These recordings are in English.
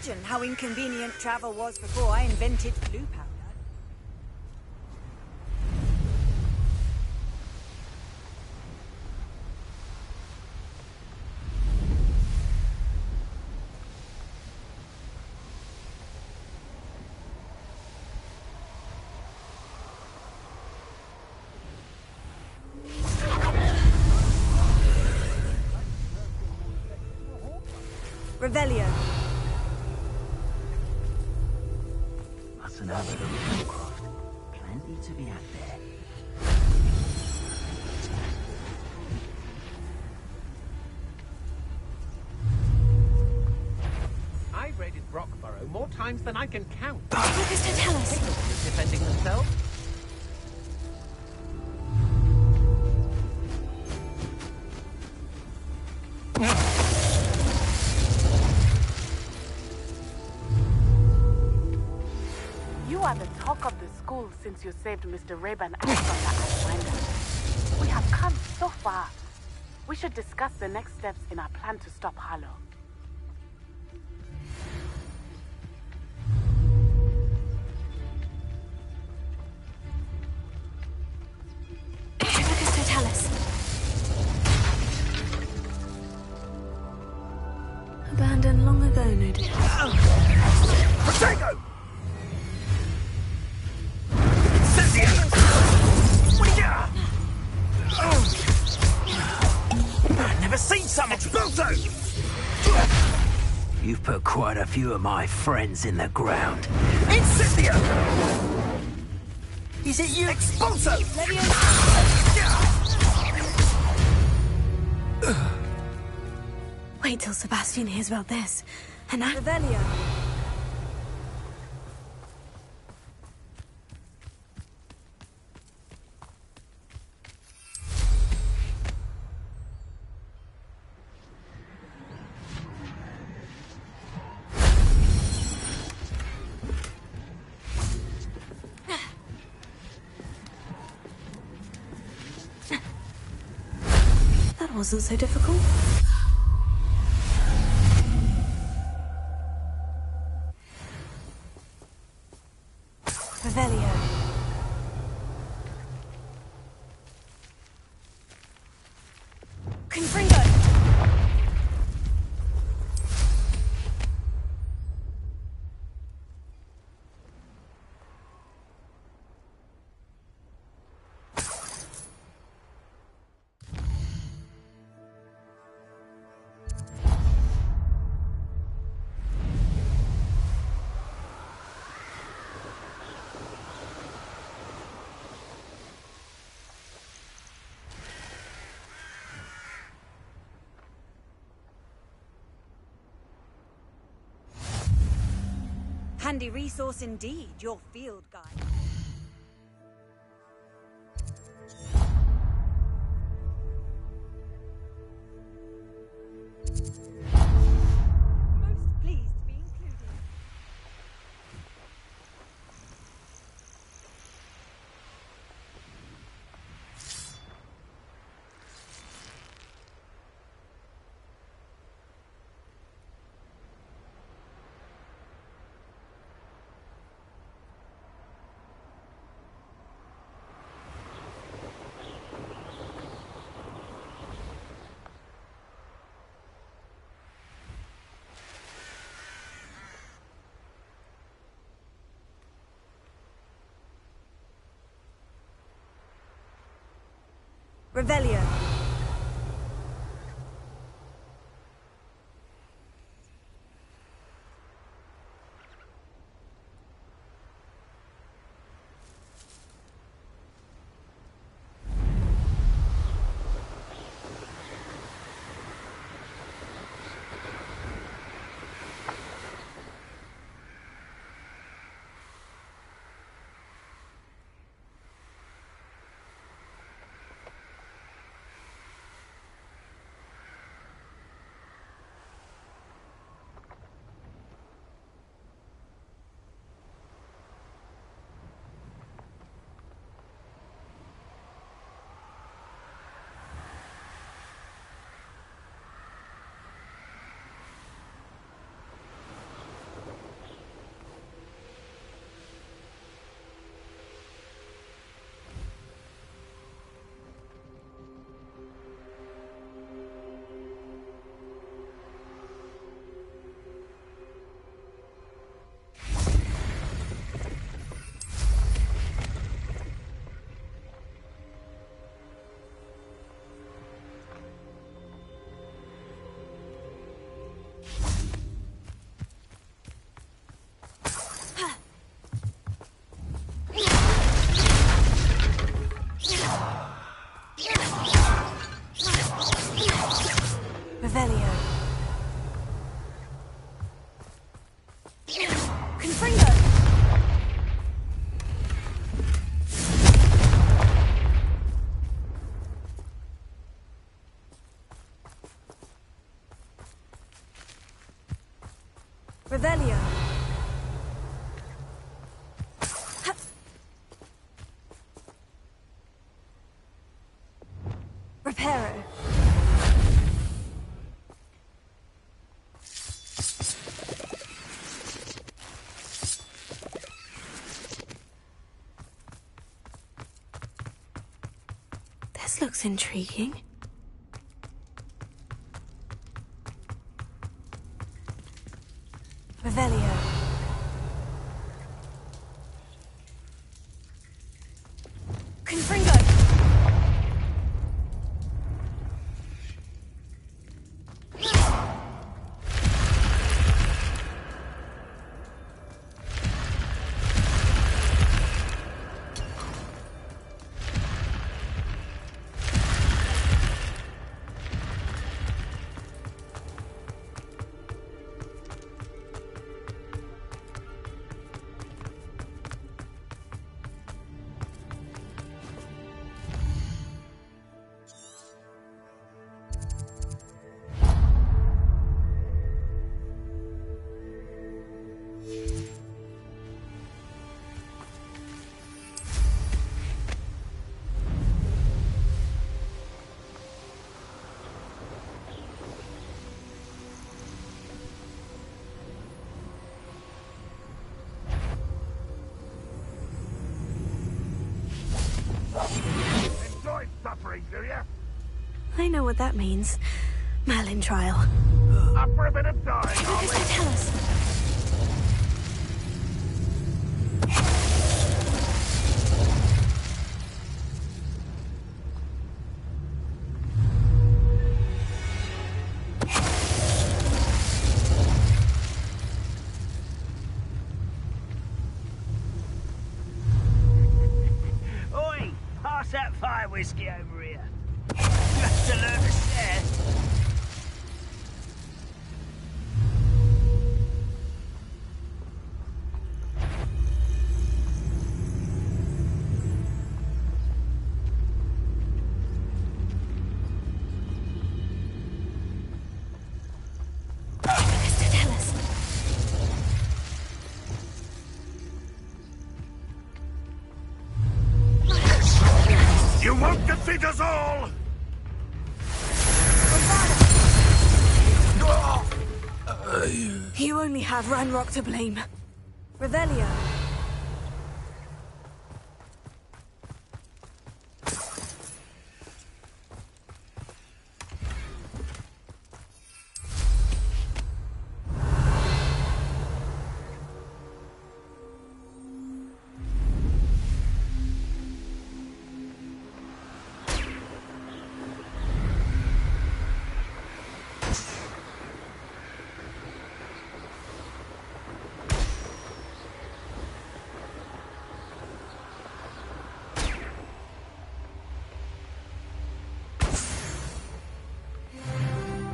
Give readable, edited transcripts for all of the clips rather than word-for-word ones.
imagine how inconvenient travel was before I invented flu powder. Revelio. Mustn't have a little craft. Plenty to be had there. I raided Brockborough more times than I can count. Focus to tell us. Defending themselves. You are the talk of the school since you saved Mr. Raven and from the Icelander. We have come so far. We should discuss the next steps in our plan to stop Harlow. Focus to tell us. Abandoned long ago, no doubt. Protego! I've never seen someone. Expulso! You've put quite a few of my friends in the ground. Incendio! Is it you? Expulso! Wait till Sebastian hears about this. And I... Revelio. That wasn't so difficult. Revelio. Confringo. Handy resource indeed, your field guide. Most pleased to be included. Revelio. Pero. This looks intriguing. Revelio. Confringo. Enjoy suffering, do you? I know what that means. Merlin trial. Up for a bit of dying, are Professor, we? tell us. Oi! Pass that fire whiskey over here. You have to learn to share. Professor, tell us. You won't defeat us all! You only have Ranrock to blame. Revelio.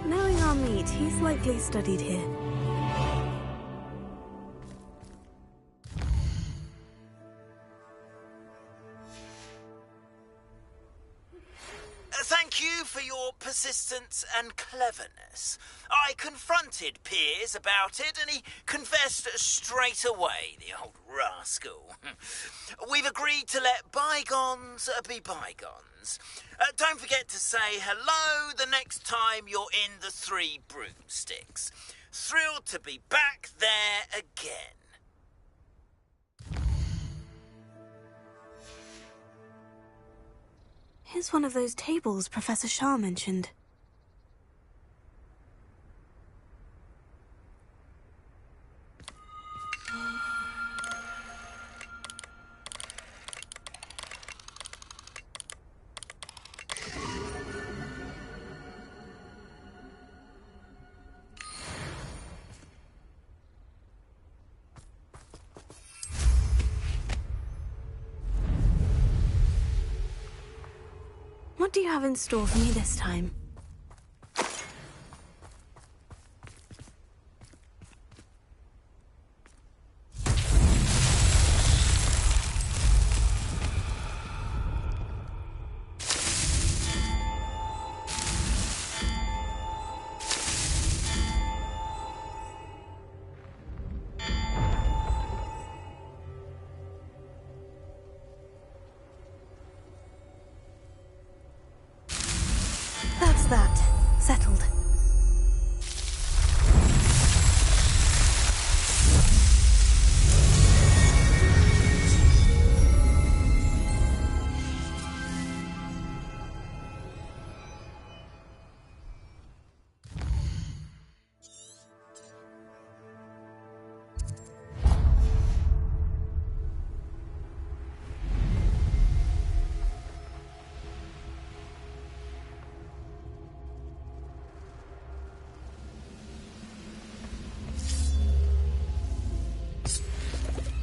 Knowing our meat, he's likely studied here. Thank you for your persistence and cleverness. I confronted Piers about it and he confessed straight away, the old rascal. We've agreed to let bygones be bygones. Don't forget to say hello the next time you're in the Three Broomsticks. Thrilled to be back there again. Here's one of those tables Professor Shah mentioned. What do you have in store for me this time? that settled.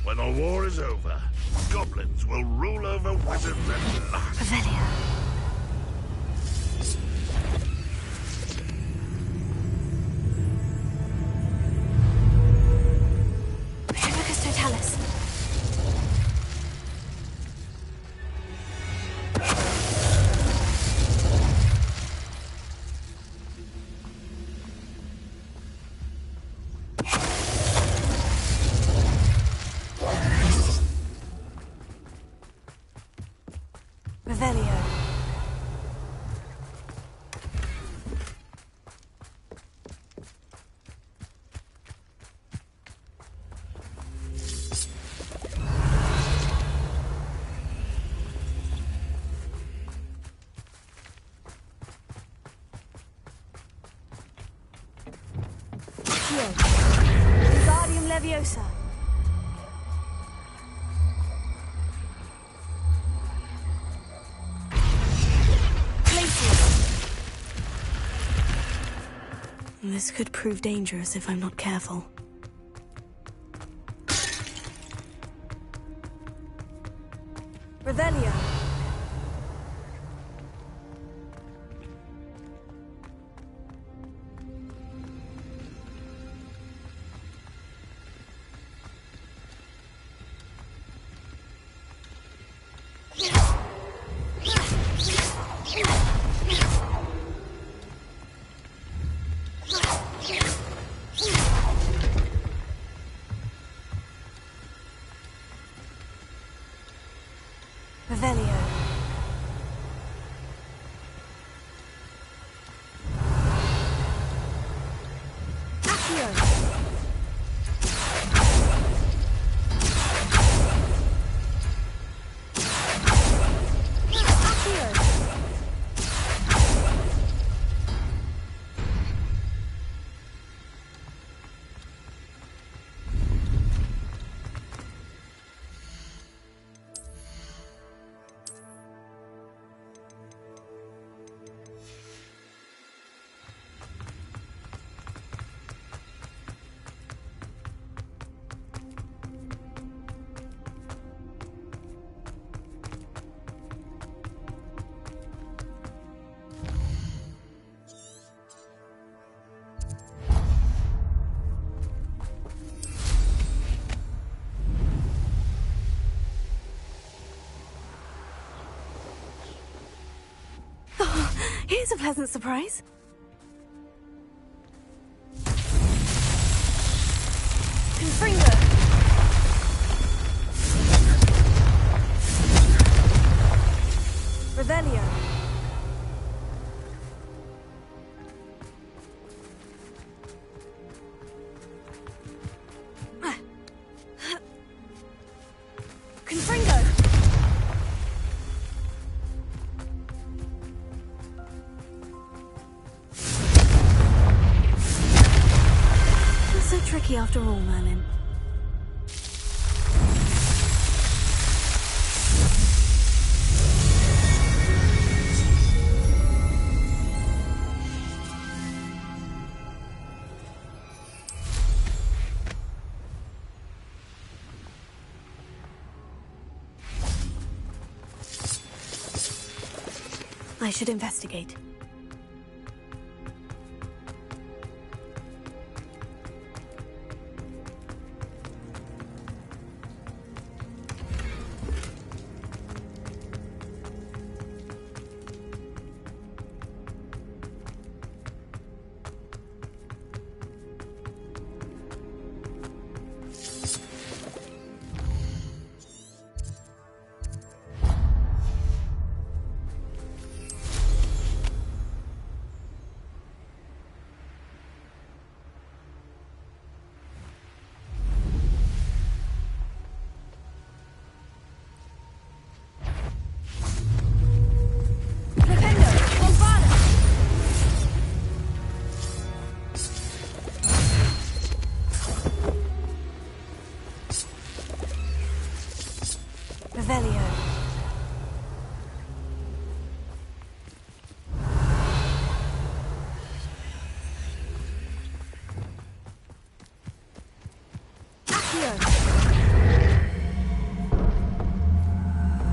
When the war is over, goblins will rule over wizards at last. Revelio. Revocus Totalis. Revelio. Wingardium Leviosa. This could prove dangerous if I'm not careful. Revelio. Revelio. Accio. Accio. Here's a pleasant surprise. Confringo. Revelio. Confringo. So tricky after all, Merlin. I should investigate. Revelio. Accio.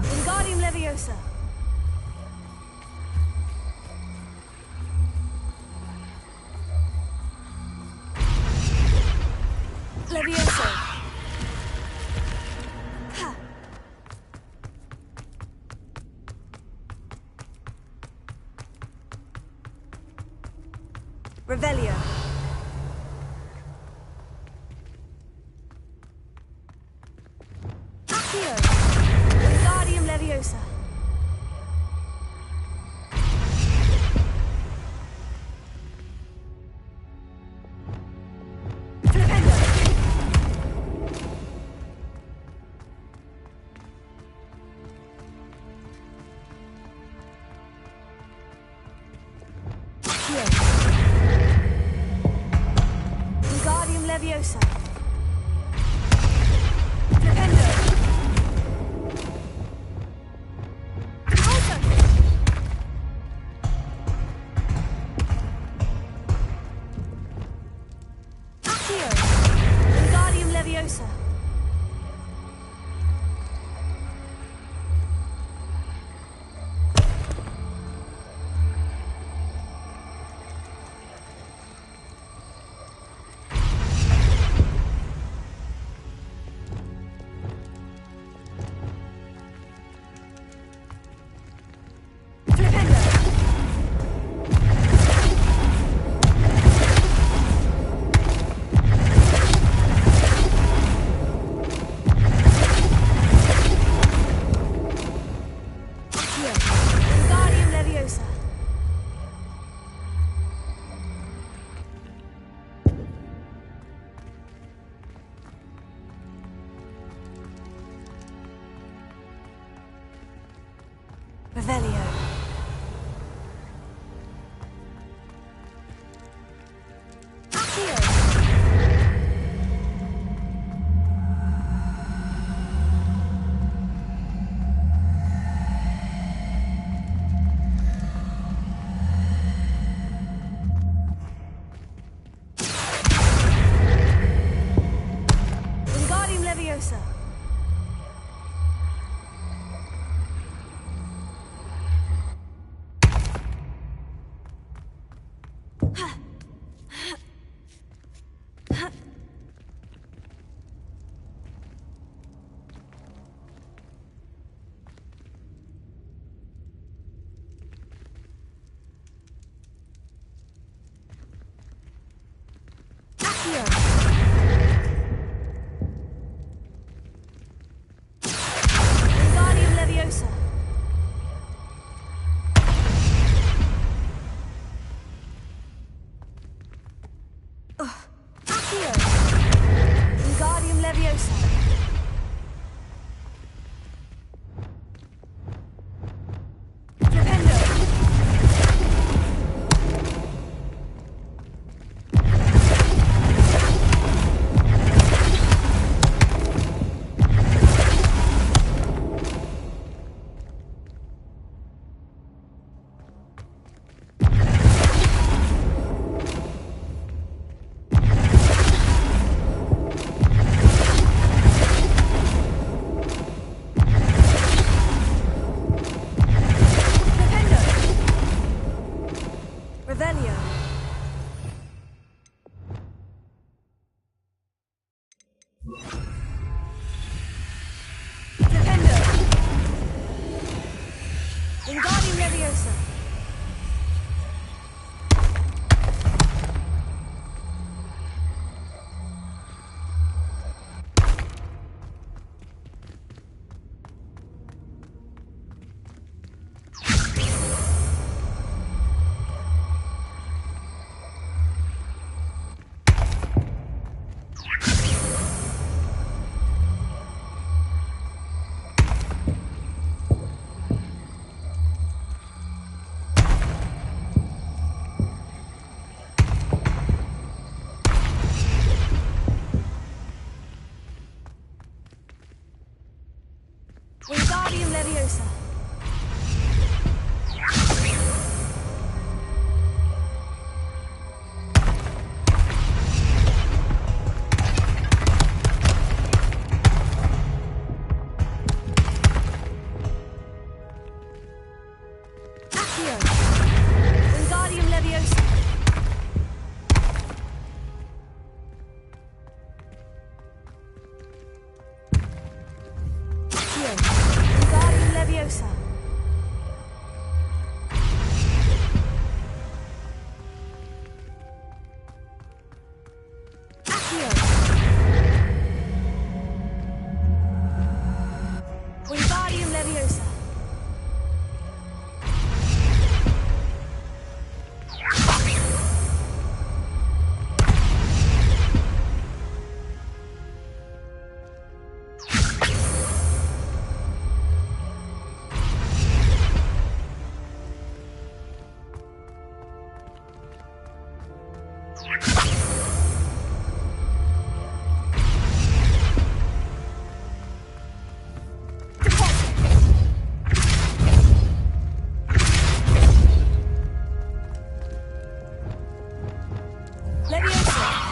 Wingardium Leviosa. Leviosa. Ha. Revelio. Accio. Wingardium Leviosa. Flipendo. Accio. Wingardium Leviosa. Flipendo. Alto. Accio. Wingardium Leviosa. Flipendo. Accio. Wingardium Leviosa. Revelio. Accio. Wingardium Leviosa. Wingardium Leviosa. Accio. Wingardium Leviosa. Accio. Wingardium Leviosa. Accio. Wingardium Leviosa. Leviosa.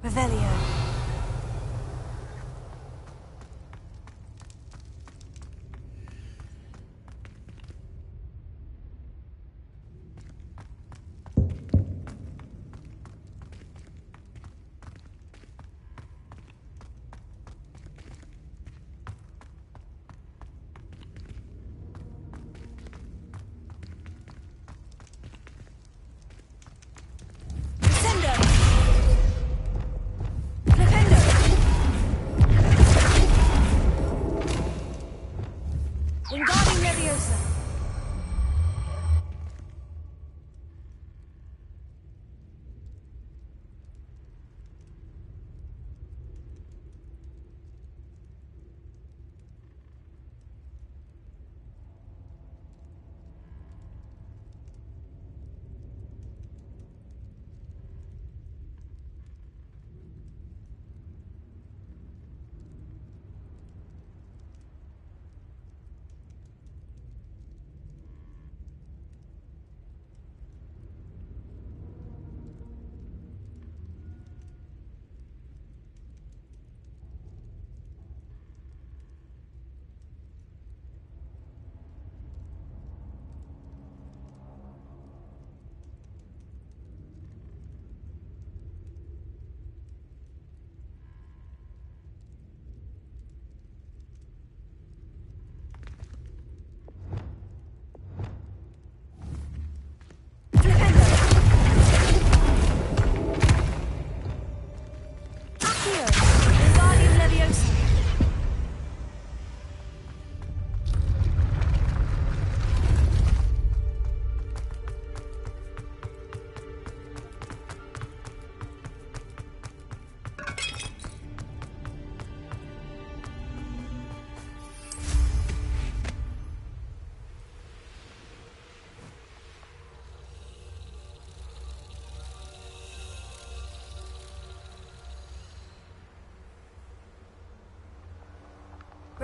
Revelio. Descendo.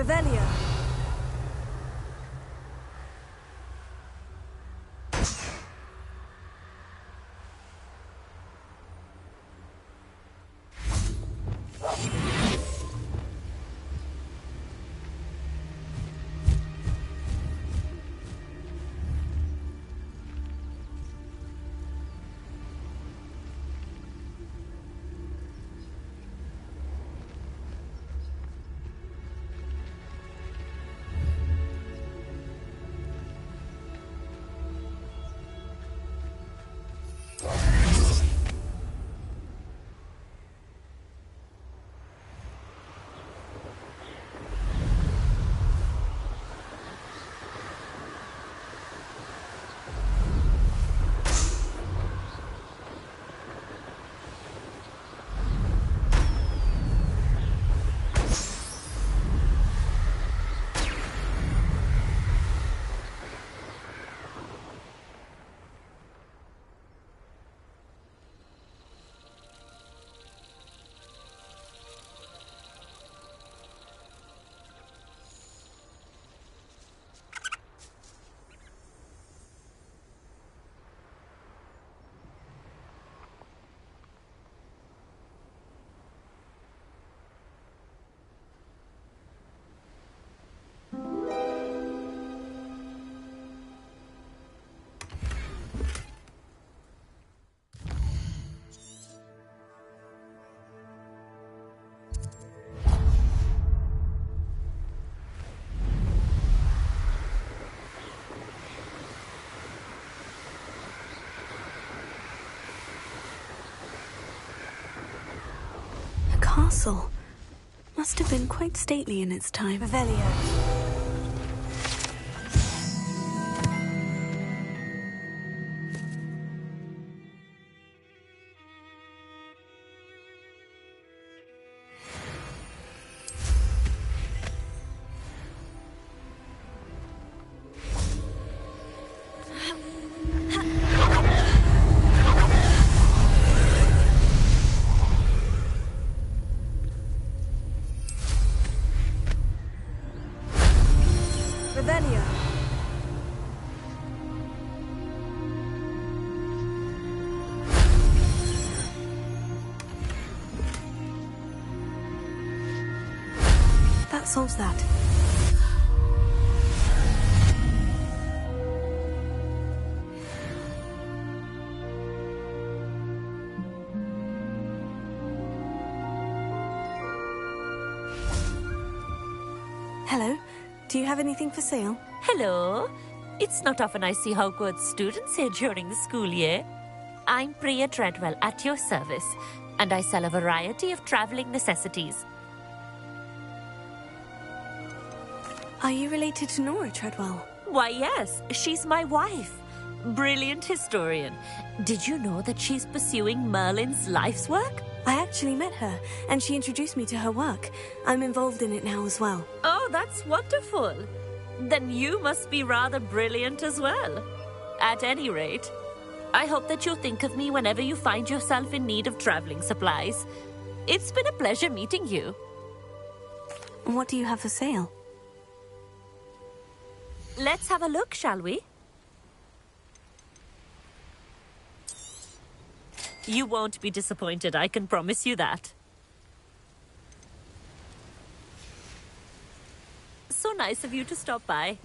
Revelio. Castle. Must have been quite stately in its time. Revelio. Revelio. That solves that. Hello. Do you have anything for sale? Hello. It's not often I see Hogwarts students here during the school year. I'm Priya Treadwell, at your service, and I sell a variety of traveling necessities. Are you related to Nora Treadwell? Why, yes, she's my wife. Brilliant historian. Did you know that she's pursuing Merlin's life's work? I actually met her, and she introduced me to her work. I'm involved in it now as well. Oh, that's wonderful. Then you must be rather brilliant as well. At any rate, I hope that you'll think of me whenever you find yourself in need of traveling supplies. It's been a pleasure meeting you. What do you have for sale? Let's have a look, shall we? You won't be disappointed, I can promise you that. So nice of you to stop by.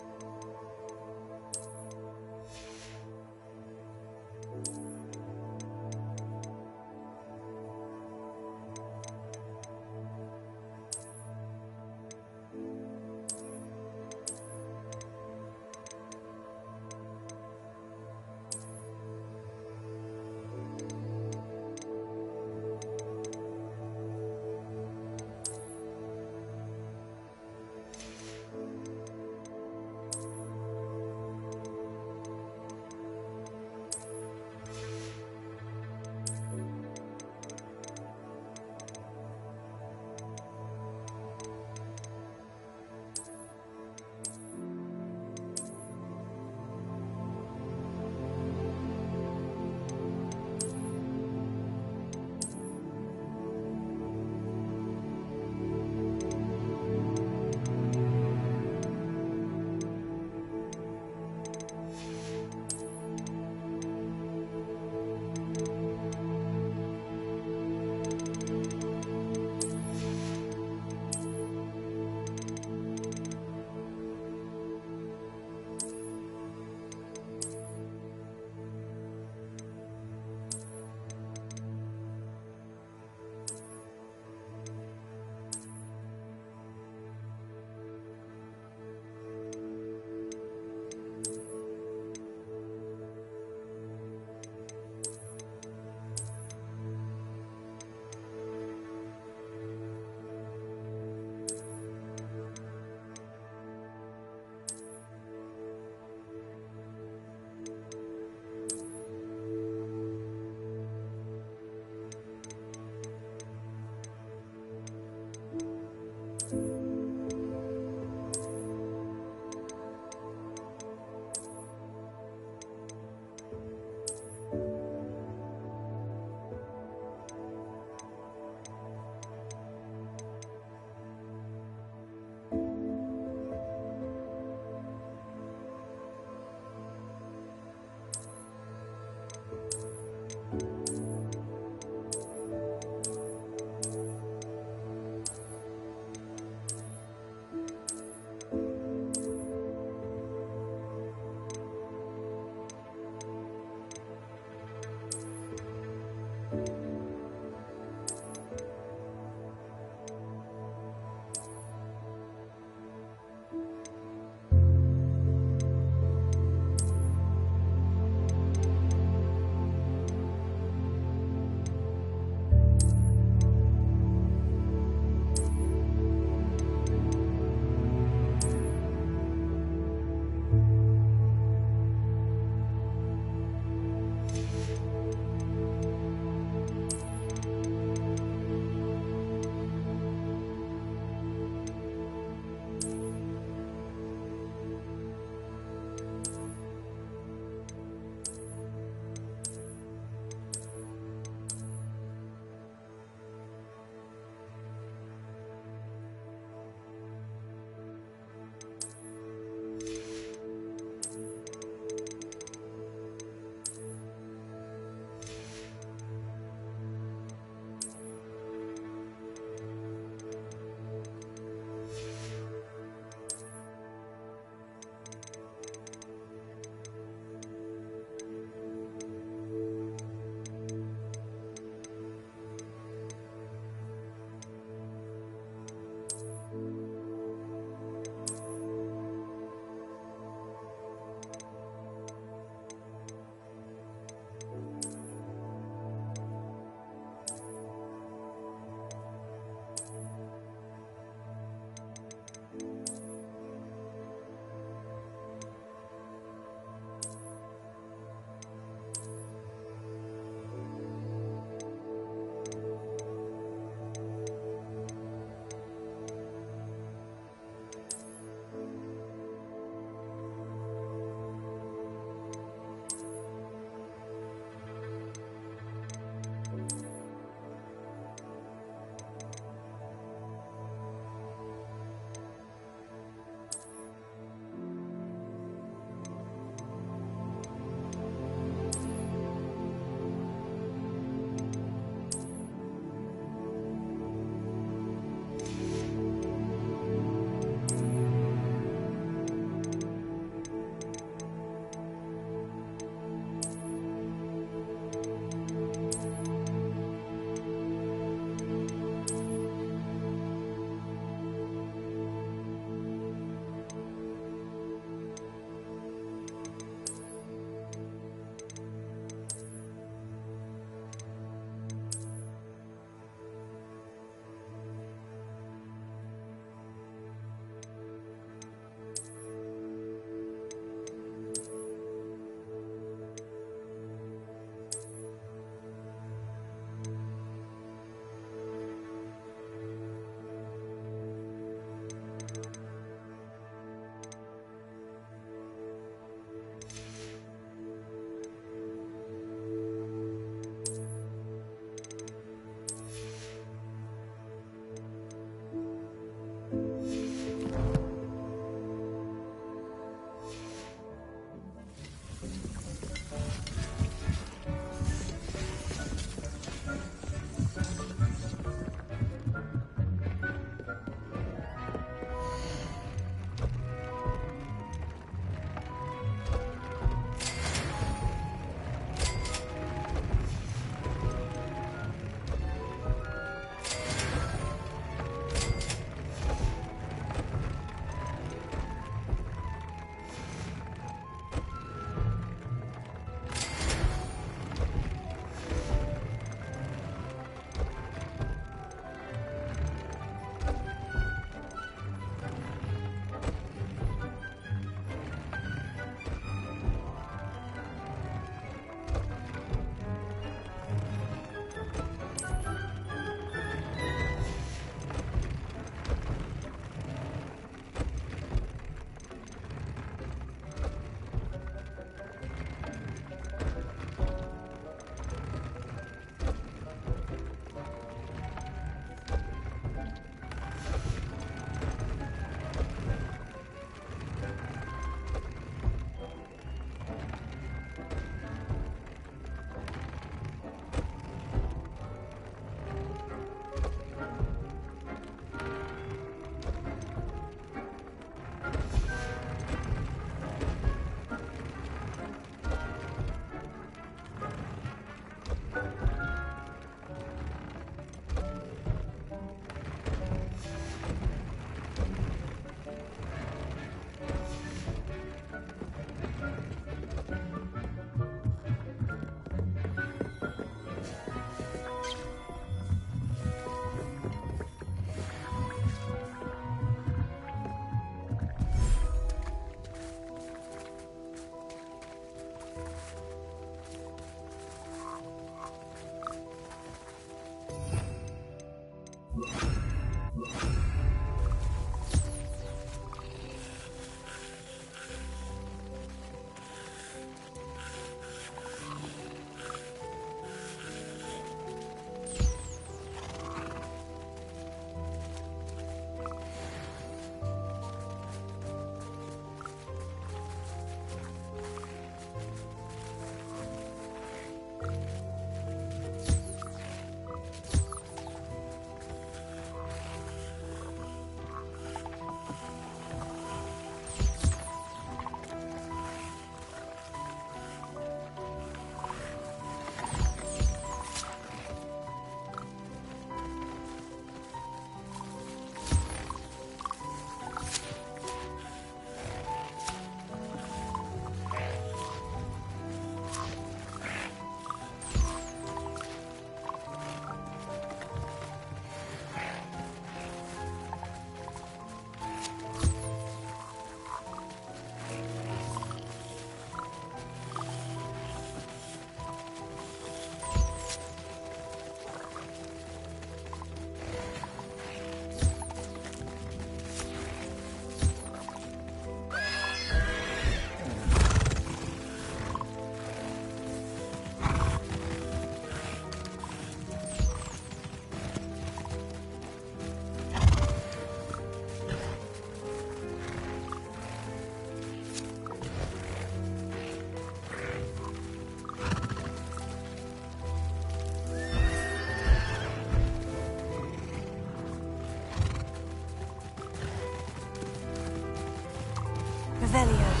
Revelio.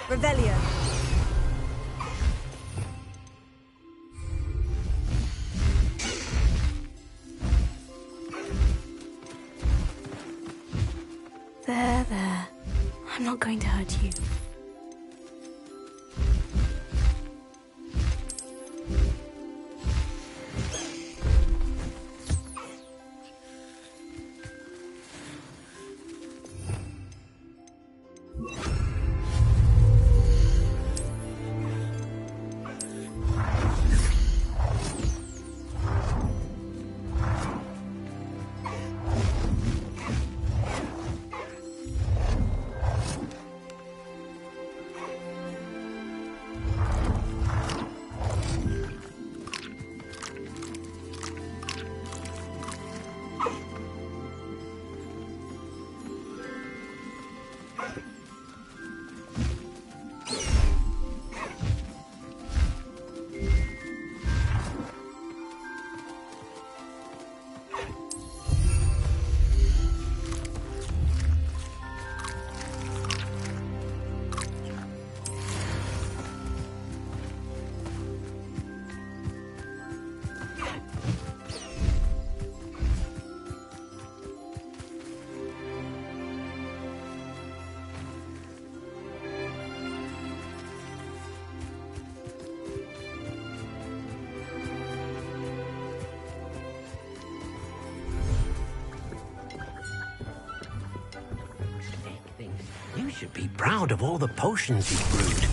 Revelio. There. I'm not going to hurt you. You should be proud of all the potions you've brewed.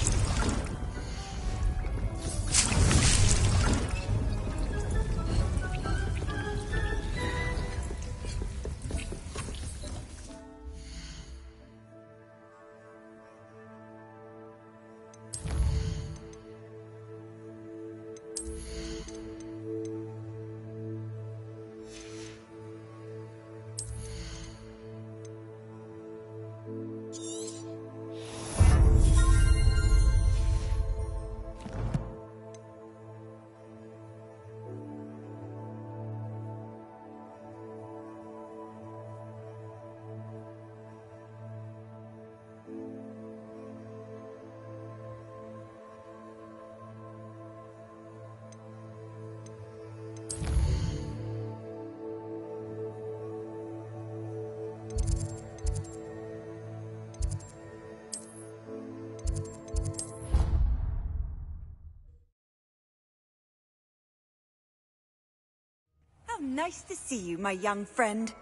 How nice to see you, my young friend.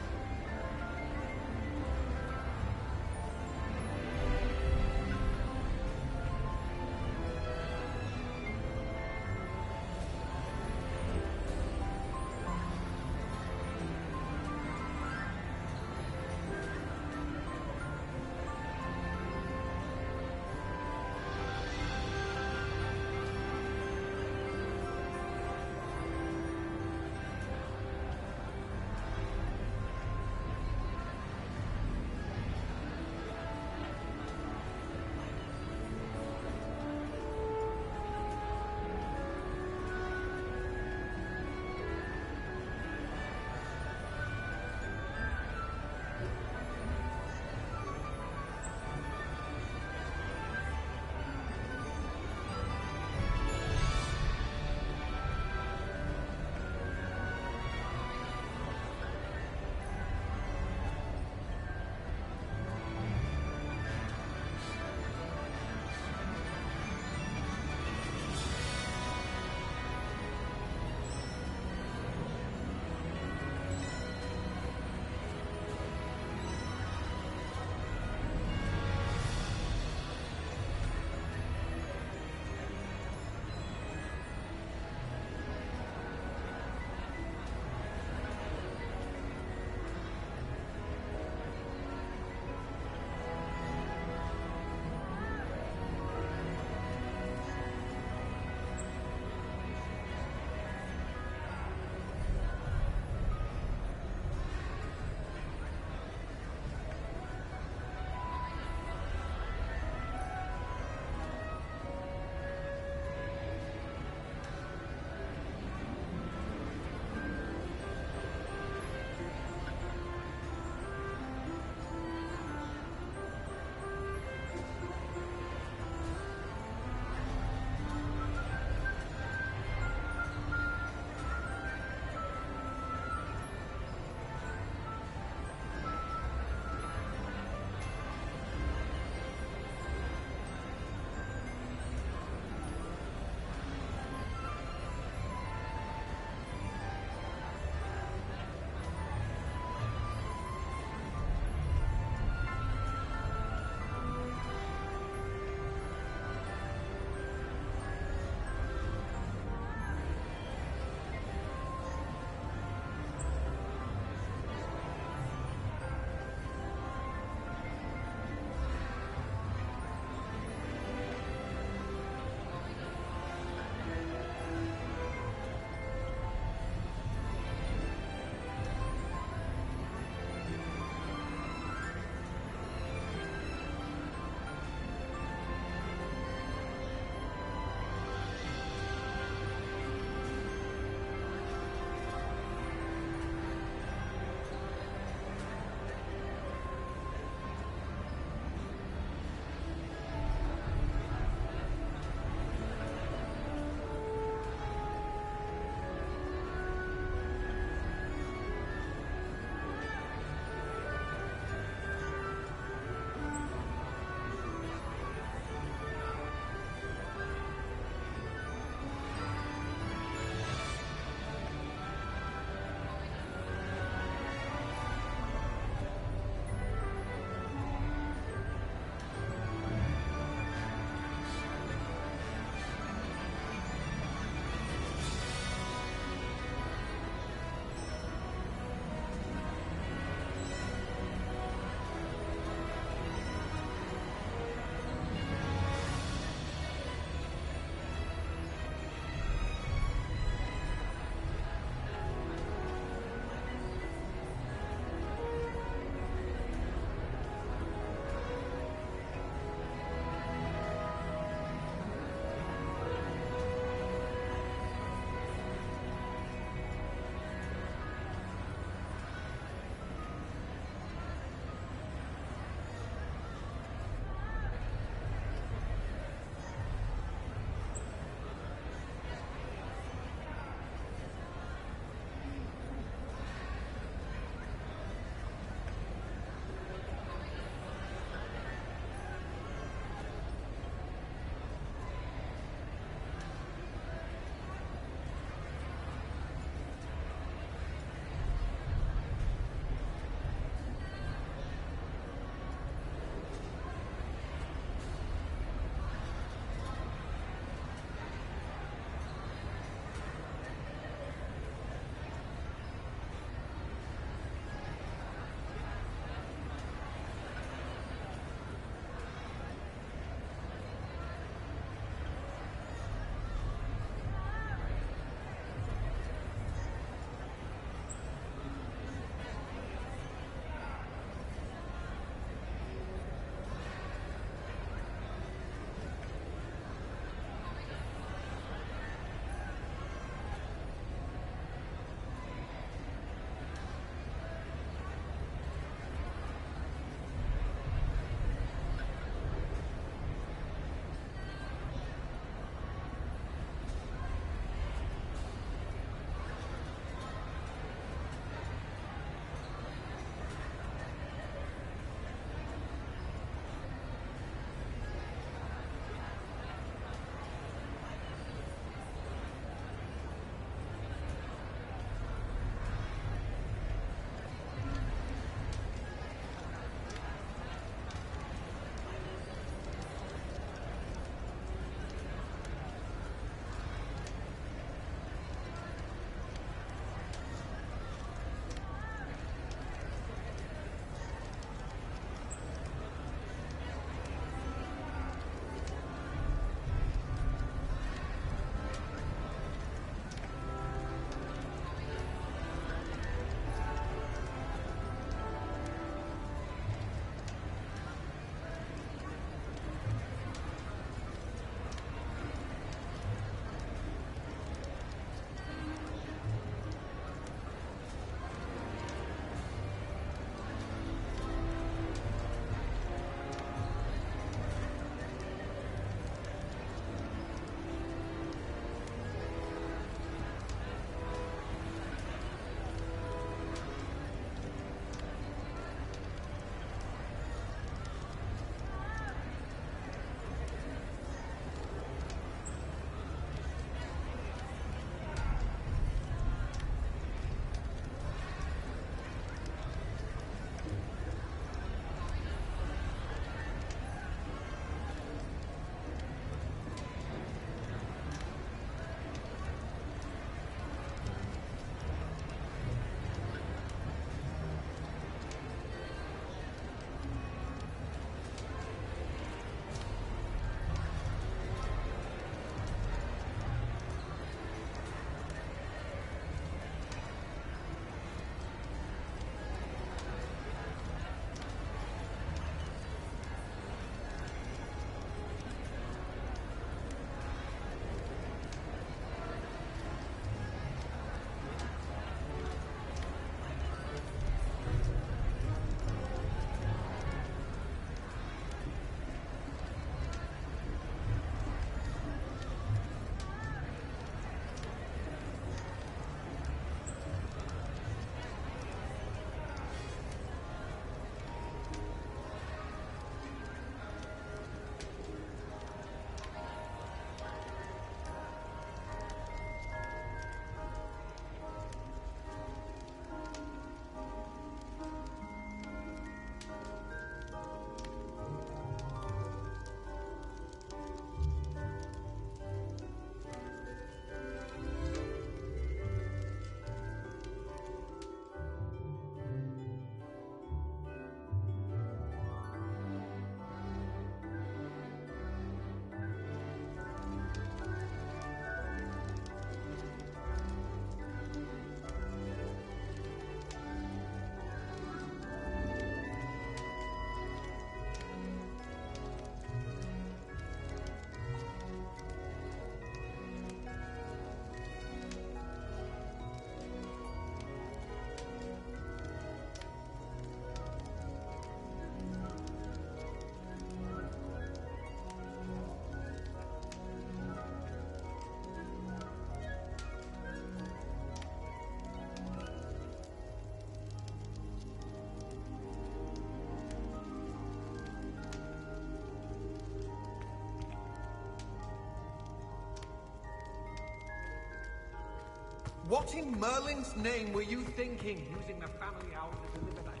What in Merlin's name were you thinking, using the family owl to deliver that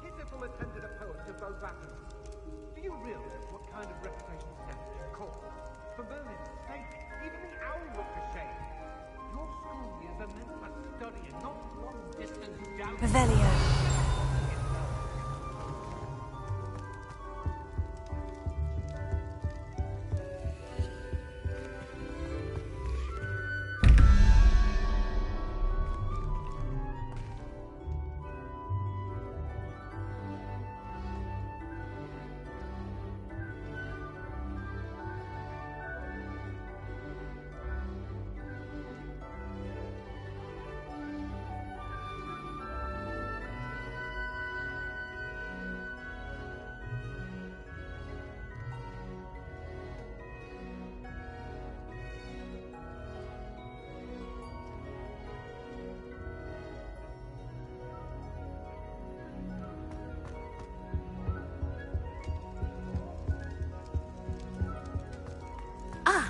pitiful attended a poet to both atoms? Do you realize what kind of reputation stands in court? For Merlin's sake, even the owl looked ashamed. Your school years are meant for study and not long distance down. Revelio.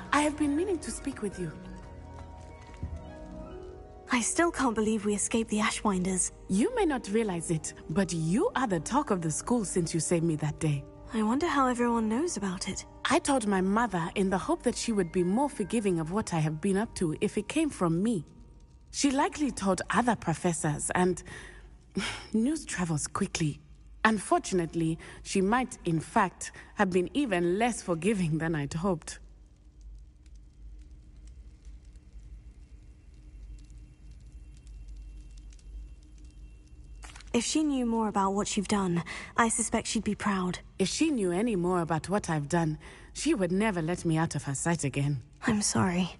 I have been meaning to speak with you. I still can't believe we escaped the Ashwinders. You may not realize it, but you are the talk of the school since you saved me that day. I wonder how everyone knows about it. I told my mother in the hope that she would be more forgiving of what I have been up to if it came from me. She likely told other professors, and news travels quickly. Unfortunately, she might, in fact, have been even less forgiving than I'd hoped. If she knew more about what you've done, I suspect she'd be proud. If she knew any more about what I've done, she would never let me out of her sight again. I'm sorry.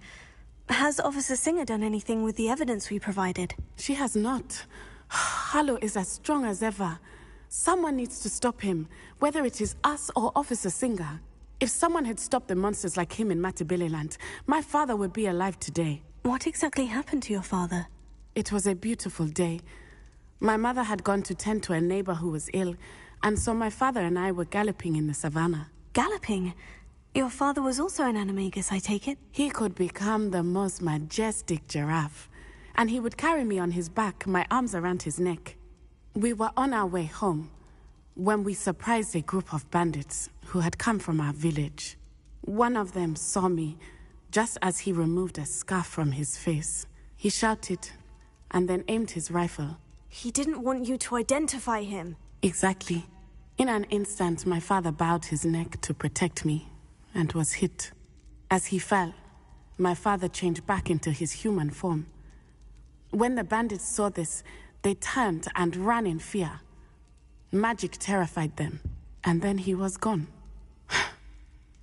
Has Officer Singer done anything with the evidence we provided? She has not. Harlow is as strong as ever. Someone needs to stop him, whether it is us or Officer Singer. If someone had stopped the monsters like him in Matabeleland, my father would be alive today. What exactly happened to your father? It was a beautiful day. My mother had gone to tend to a neighbor who was ill, and so my father and I were galloping in the savannah. Galloping? Your father was also an animagus, I take it? He could become the most majestic giraffe, and he would carry me on his back, my arms around his neck. We were on our way home when we surprised a group of bandits who had come from our village. One of them saw me just as he removed a scarf from his face. He shouted and then aimed his rifle. He didn't want you to identify him. Exactly. In an instant, my father bowed his neck to protect me and was hit. As he fell, my father changed back into his human form. When the bandits saw this, they turned and ran in fear. Magic terrified them, and then he was gone.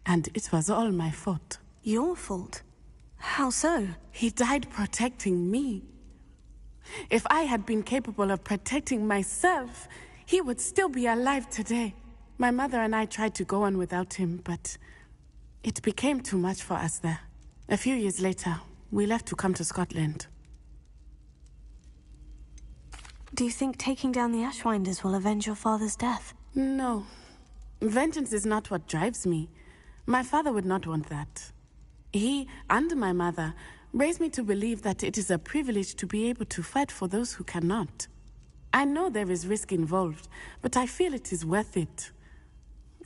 And it was all my fault. Your fault? How so? He died protecting me. If I had been capable of protecting myself, he would still be alive today. My mother and I tried to go on without him, but it became too much for us there. A few years later, we left to come to Scotland. Do you think taking down the Ashwinders will avenge your father's death? No. Vengeance is not what drives me. My father would not want that. He and my mother raised me to believe that it is a privilege to be able to fight for those who cannot. I know there is risk involved, but I feel it is worth it.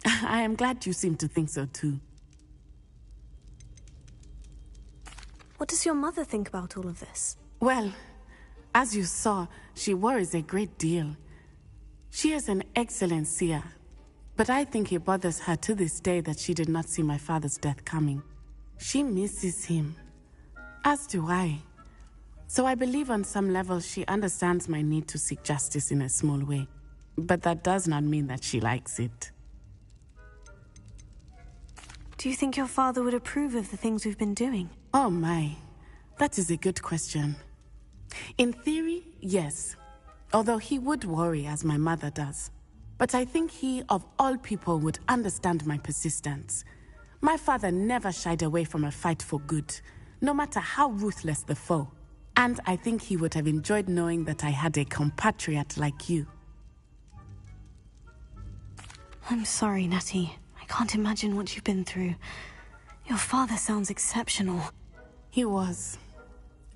I am glad you seem to think so too. What does your mother think about all of this? Well, as you saw, she worries a great deal. She is an excellent seer, but I think it bothers her to this day that she did not see my father's death coming. She misses him. As do I. So I believe on some level she understands my need to seek justice in a small way. But that does not mean that she likes it. Do you think your father would approve of the things we've been doing? Oh my, that is a good question. In theory, yes. Although he would worry as my mother does. But I think he, of all people, would understand my persistence. My father never shied away from a fight for good, no matter how ruthless the foe. And I think he would have enjoyed knowing that I had a compatriot like you. I'm sorry, Natty. I can't imagine what you've been through. Your father sounds exceptional. He was.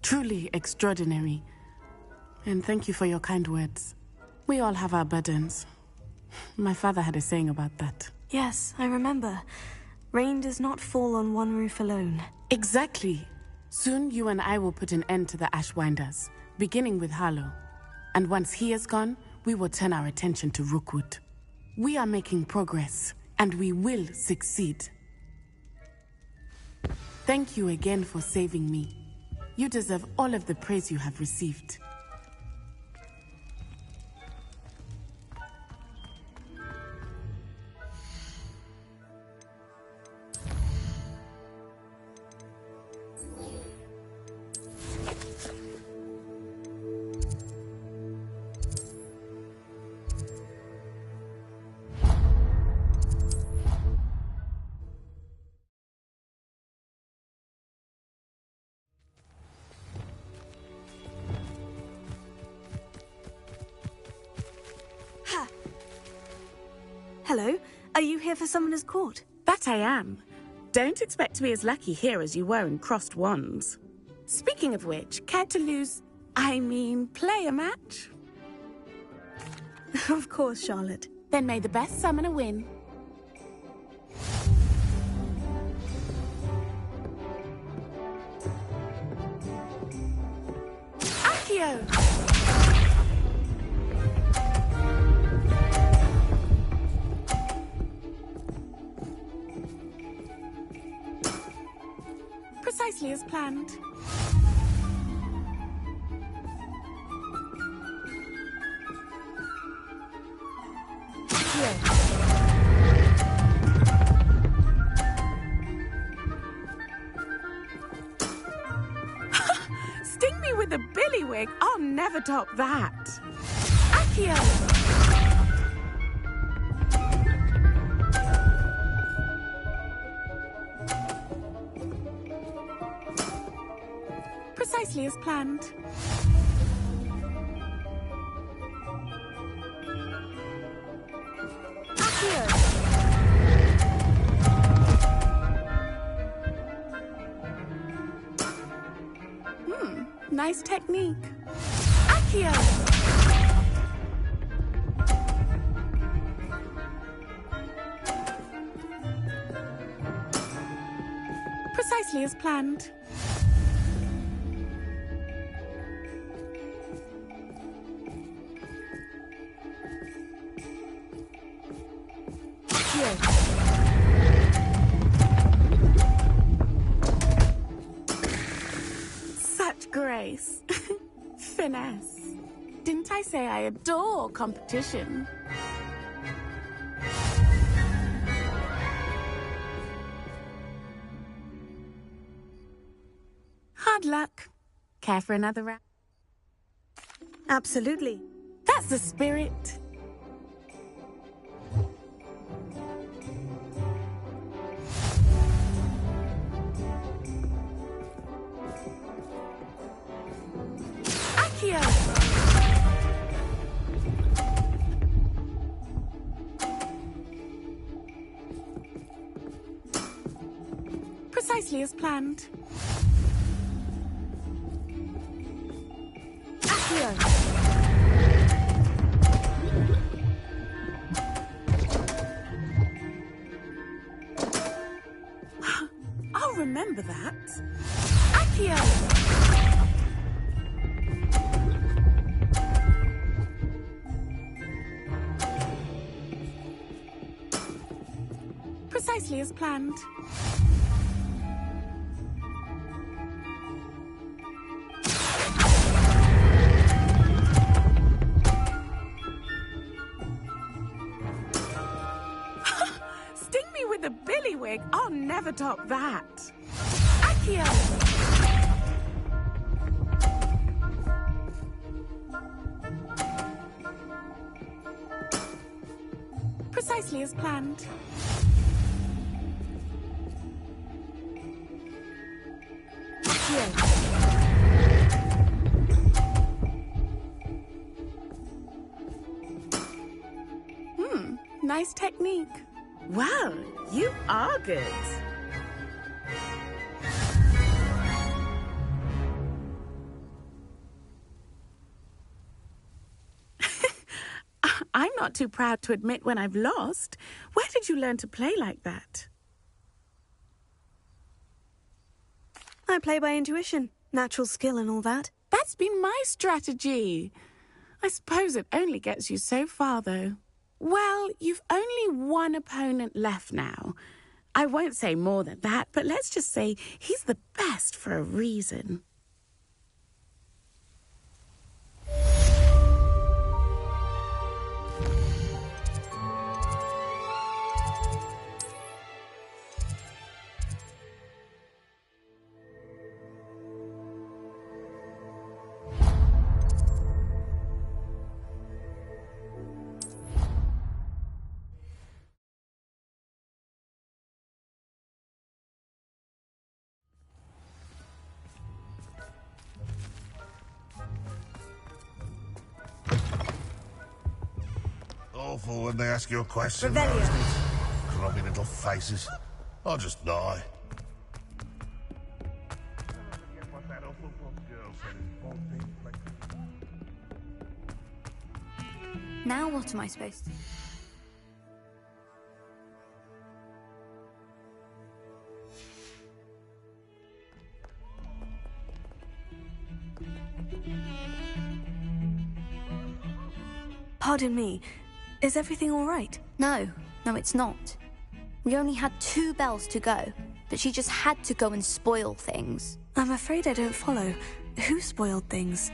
Truly extraordinary. And thank you for your kind words. We all have our burdens. My father had a saying about that. Yes, I remember. Rain does not fall on one roof alone. Exactly. Soon you and I will put an end to the Ashwinders, beginning with Harlow. And once he is gone, we will turn our attention to Rookwood. We are making progress, and we will succeed. Thank you again for saving me. You deserve all of the praise you have received. Hello, are you here for Summoner's Court? That I am. Don't expect to be as lucky here as you were in Crossed Wands. Speaking of which, care to play a match? Of course, Charlotte. Then may the best summoner win. Accio! Precisely as planned. Sting me with a billywig? I'll never top that. Accio! Precisely as planned. Accio! Nice technique. Accio! Precisely as planned. Such grace. Finesse. Didn't I say I adore competition? Hard luck. Care for another round? Absolutely. That's the spirit. Accio! Precisely as planned. Accio! I'll remember that. Accio! Precisely as planned. Sting me with a billywig? I'll never top that. Accio! Precisely as planned. Nice technique. Wow, you are good. I'm not too proud to admit when I've lost. Where did you learn to play like that? I play by intuition, natural skill and all that. That's been my strategy. I suppose it only gets you so far, though. Well, you've only one opponent left now. I won't say more than that, but let's just say he's the best for a reason. Awful when they ask you a question. Revelio. Isn't it? Grubby little faces. I'll just die. Now what am I supposed to... Pardon me, is everything all right? No, it's not. We only had 2 bells to go, but she just had to go and spoil things. I'm afraid I don't follow. Who spoiled things?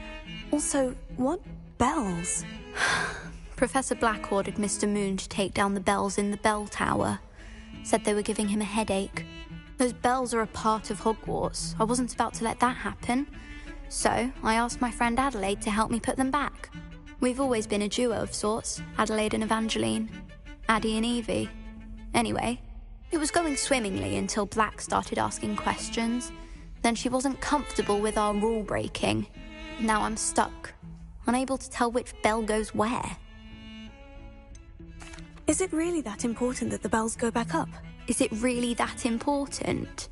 Also, what bells? Professor Black ordered Mr. Moon to take down the bells in the bell tower. Said they were giving him a headache. Those bells are a part of Hogwarts. I wasn't about to let that happen. So, I asked my friend Adelaide to help me put them back. We've always been a duo of sorts, Adelaide and Evangeline. Addie and Evie. Anyway, it was going swimmingly until Black started asking questions. Then she wasn't comfortable with our rule breaking. Now I'm stuck, unable to tell which bell goes where. Is it really that important that the bells go back up? Is it really that important?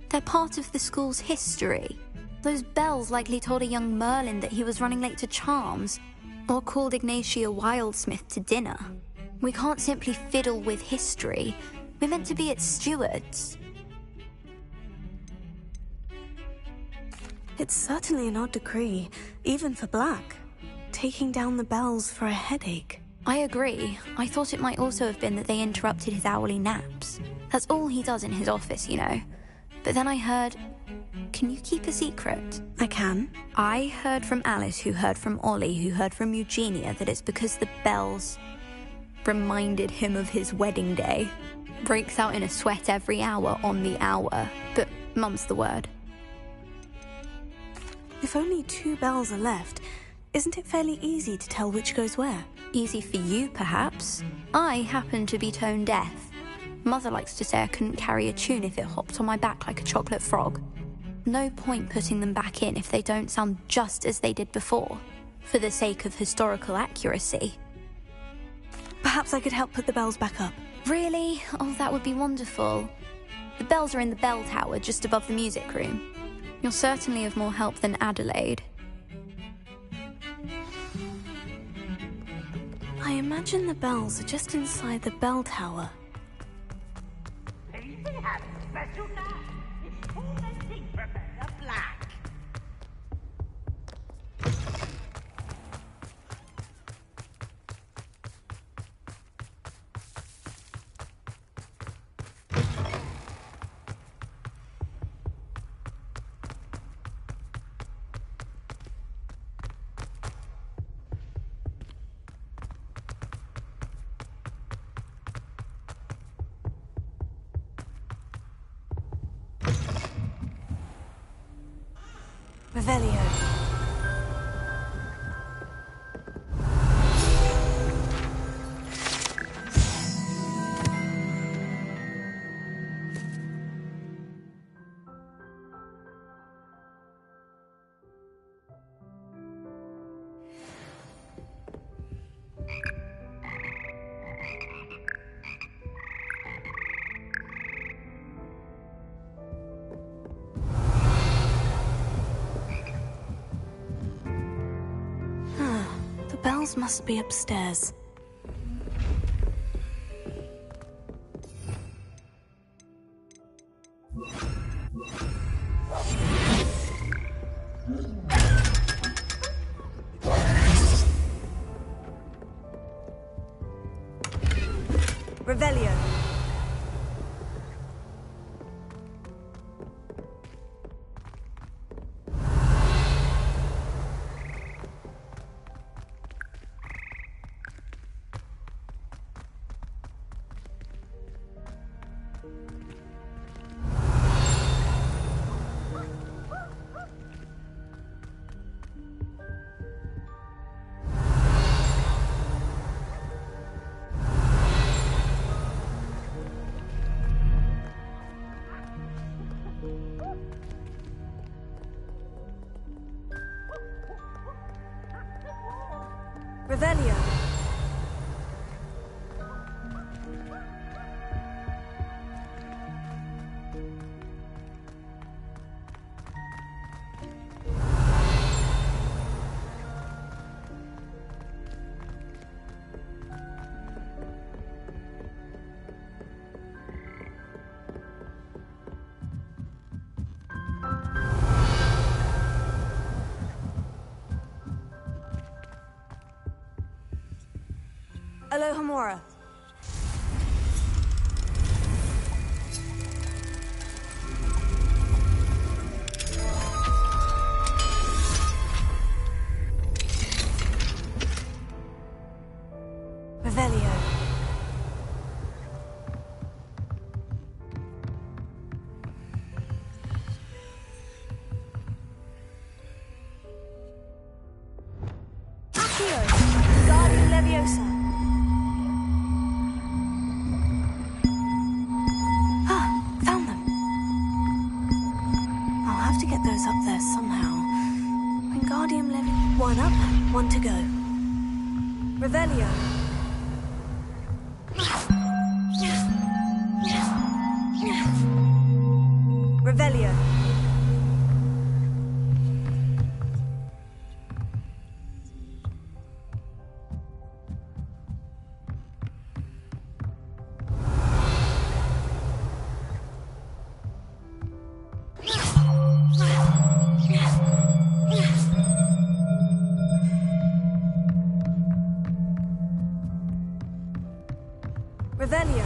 They're part of the school's history. Those bells likely told a young Merlin that he was running late to Charms, or called Ignatia Wildsmith to dinner. We can't simply fiddle with history. We're meant to be its stewards. It's certainly an odd decree, even for Black. Taking down the bells for a headache. I agree. I thought it might also have been that they interrupted his hourly naps. That's all he does in his office, you know. But then I heard... Can you keep a secret? I can. I heard from Alice, who heard from Ollie, who heard from Eugenia, that it's because the bells reminded him of his wedding day. Breaks out in a sweat every hour on the hour. But mum's the word. If only 2 bells are left, isn't it fairly easy to tell which goes where? Easy for you, perhaps. I happen to be tone deaf. Mother likes to say I couldn't carry a tune if it hopped on my back like a chocolate frog. No point putting them back in if they don't sound just as they did before, for the sake of historical accuracy. Perhaps I could help put the bells back up. Really? Oh, that would be wonderful. The bells are in the bell tower just above the music room. You're certainly of more help than Adelaide. I imagine the bells are just inside the bell tower. Special night. It's tormenting Professor Black. Revelio. Bells must be upstairs. Revelio. Revelio. Alohomora. Revelio. Accio. Guardian Leviosa. Those up there somehow. Wingardium Leviosa. One up, one to go. Revelio. Revelio. Revelio.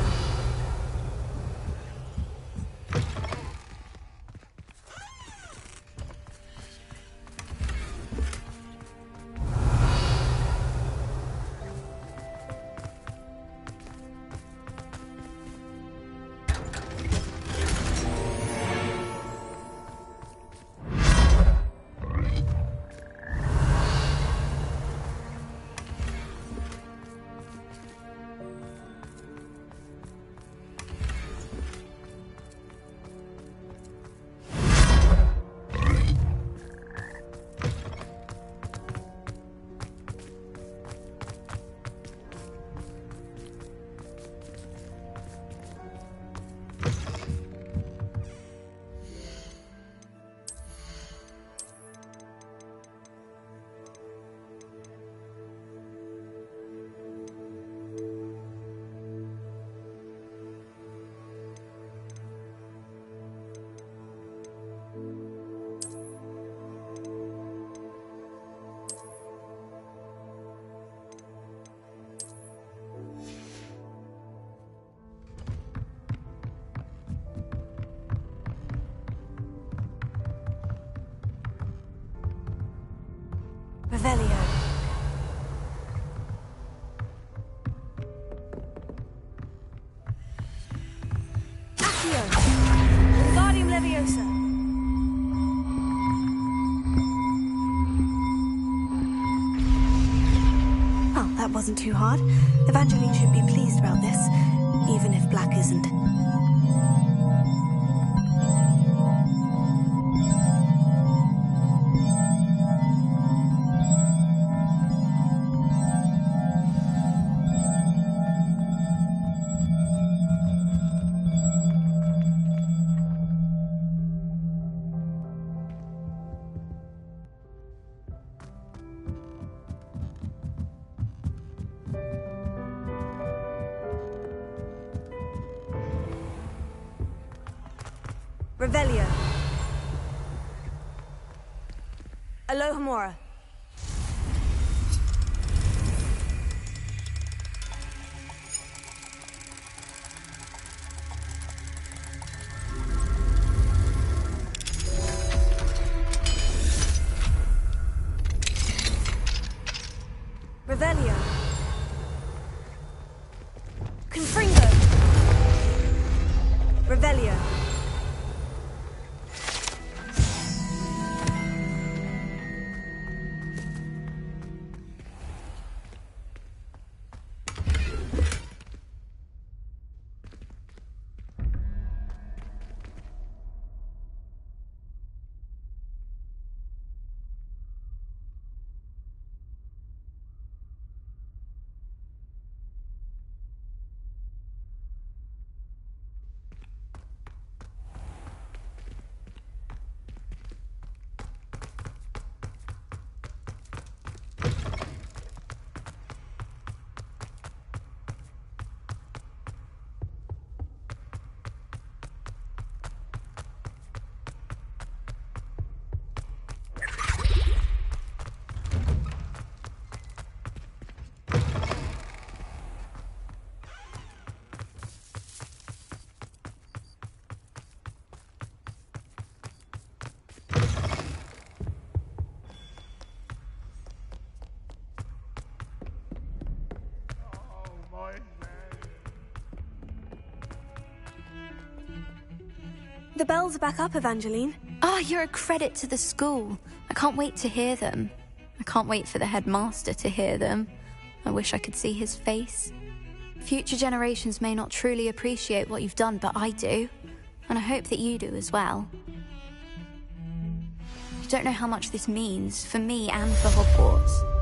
Revelio. Accio. Wingardium Leviosa. Oh, that wasn't too hard. Evangeline should be pleased about this, even if Black isn't. Revelio. Alohomora. Revelio. Confringo. Revelio. The bells are back up, Evangeline. Oh, you're a credit to the school. I can't wait to hear them. I can't wait for the headmaster to hear them. I wish I could see his face. Future generations may not truly appreciate what you've done, but I do. And I hope that you do as well. You don't know how much this means for me and for Hogwarts.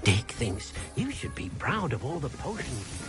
Dick thinks you should be proud of all the potions.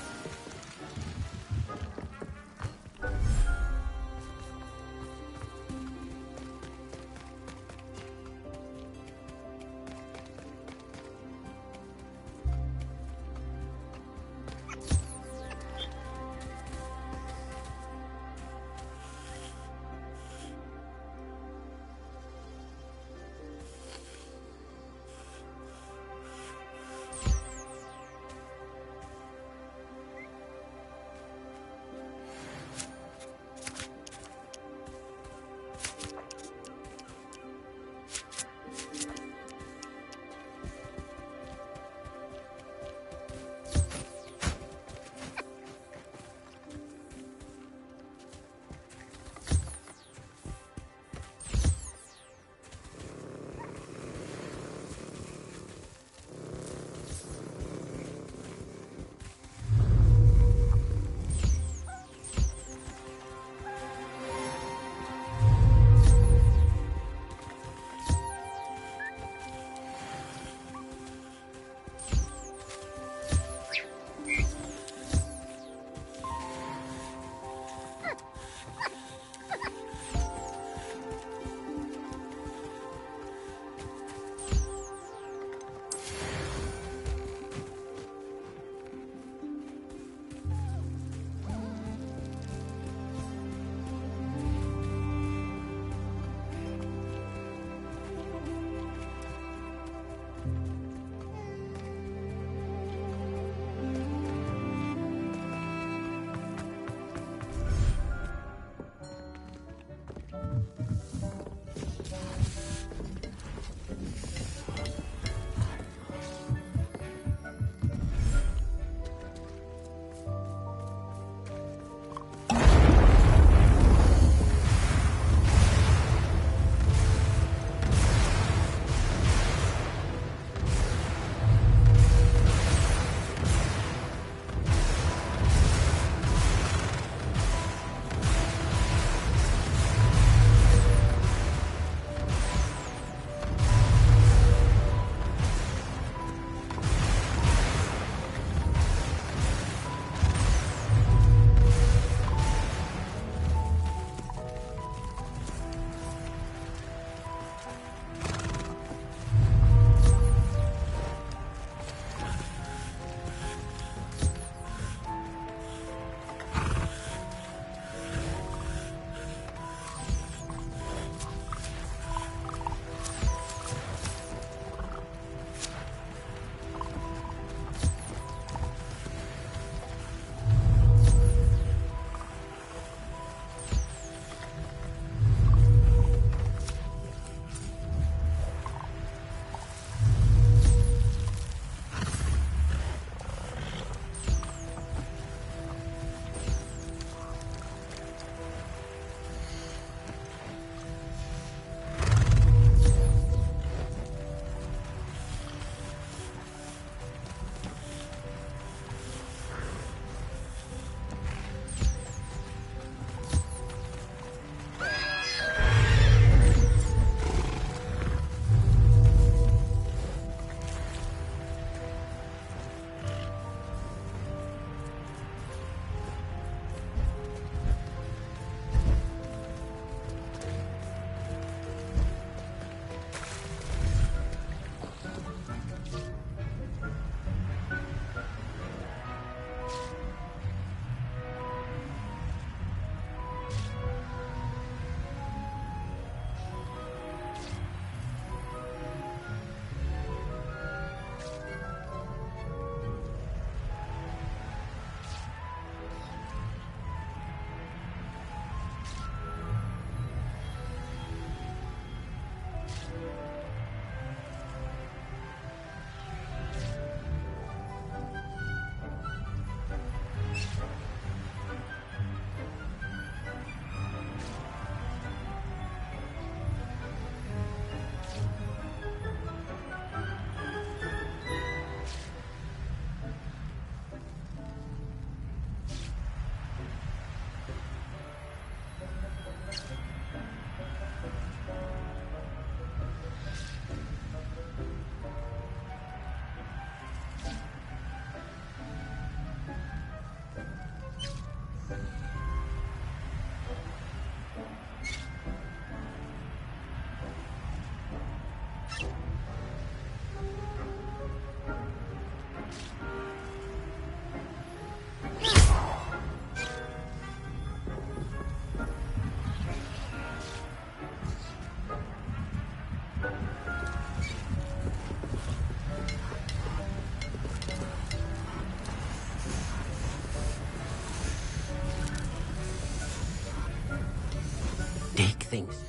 things.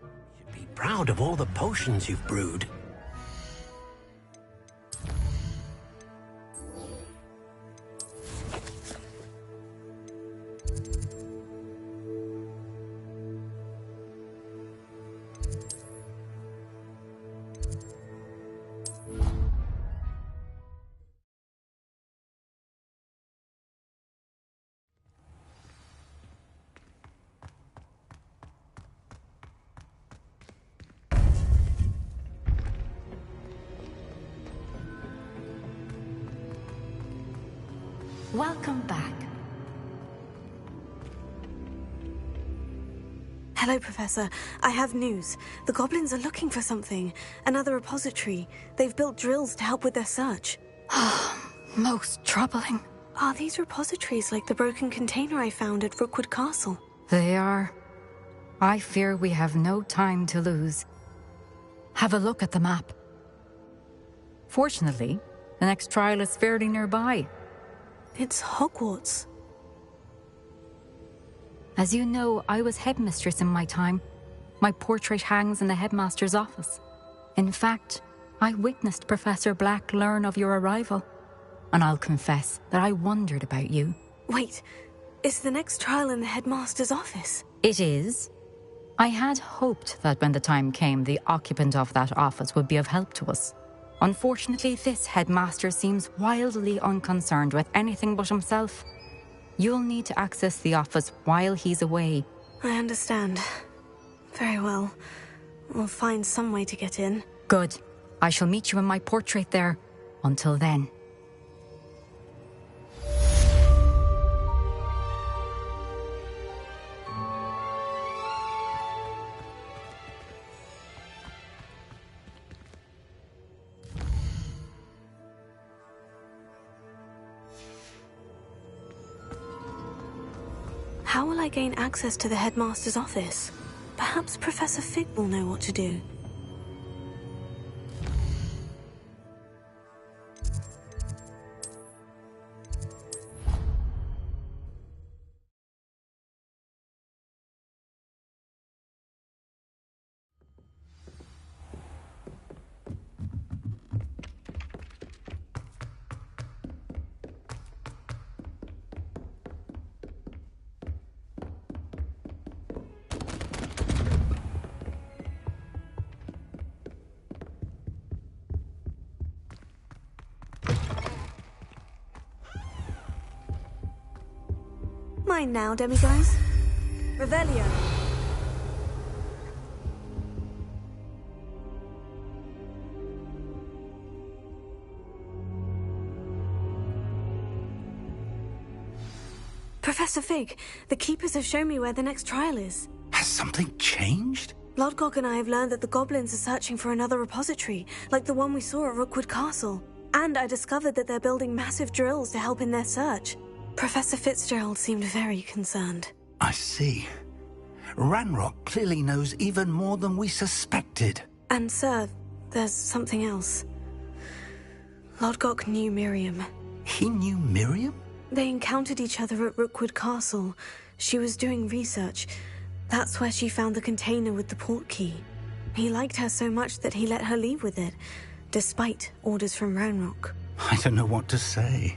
Should be proud of all the potions you've brewed. Welcome back. Hello, Professor. I have news. The goblins are looking for something. Another repository. They've built drills to help with their search. Most troubling. Are these repositories like the broken container I found at Rookwood Castle? They are. I fear we have no time to lose. Have a look at the map. Fortunately, the next trial is fairly nearby. It's Hogwarts. As you know, I was headmistress in my time. My portrait hangs in the headmaster's office. In fact, I witnessed Professor Black learn of your arrival. And I'll confess that I wondered about you. Wait, is the next trial in the headmaster's office? It is. I had hoped that when the time came, the occupant of that office would be of help to us. Unfortunately, this headmaster seems wildly unconcerned with anything but himself. You'll need to access the office while he's away. I understand. Very well. We'll find some way to get in. Good. I shall meet you in my portrait there. Until then. How will I gain access to the headmaster's office? Perhaps Professor Fig will know what to do. Mine now, demiguise. Revelio. Professor Fig, the Keepers have shown me where the next trial is. Has something changed? Lodgok and I have learned that the goblins are searching for another repository, like the one we saw at Rookwood Castle. And I discovered that they're building massive drills to help in their search. Professor Fitzgerald seemed very concerned. I see. Ranrock clearly knows even more than we suspected. And sir, there's something else. Lodgok knew Miriam. He knew Miriam? They encountered each other at Rookwood Castle. She was doing research. That's where she found the container with the port key. He liked her so much that he let her leave with it, despite orders from Ranrock. I don't know what to say.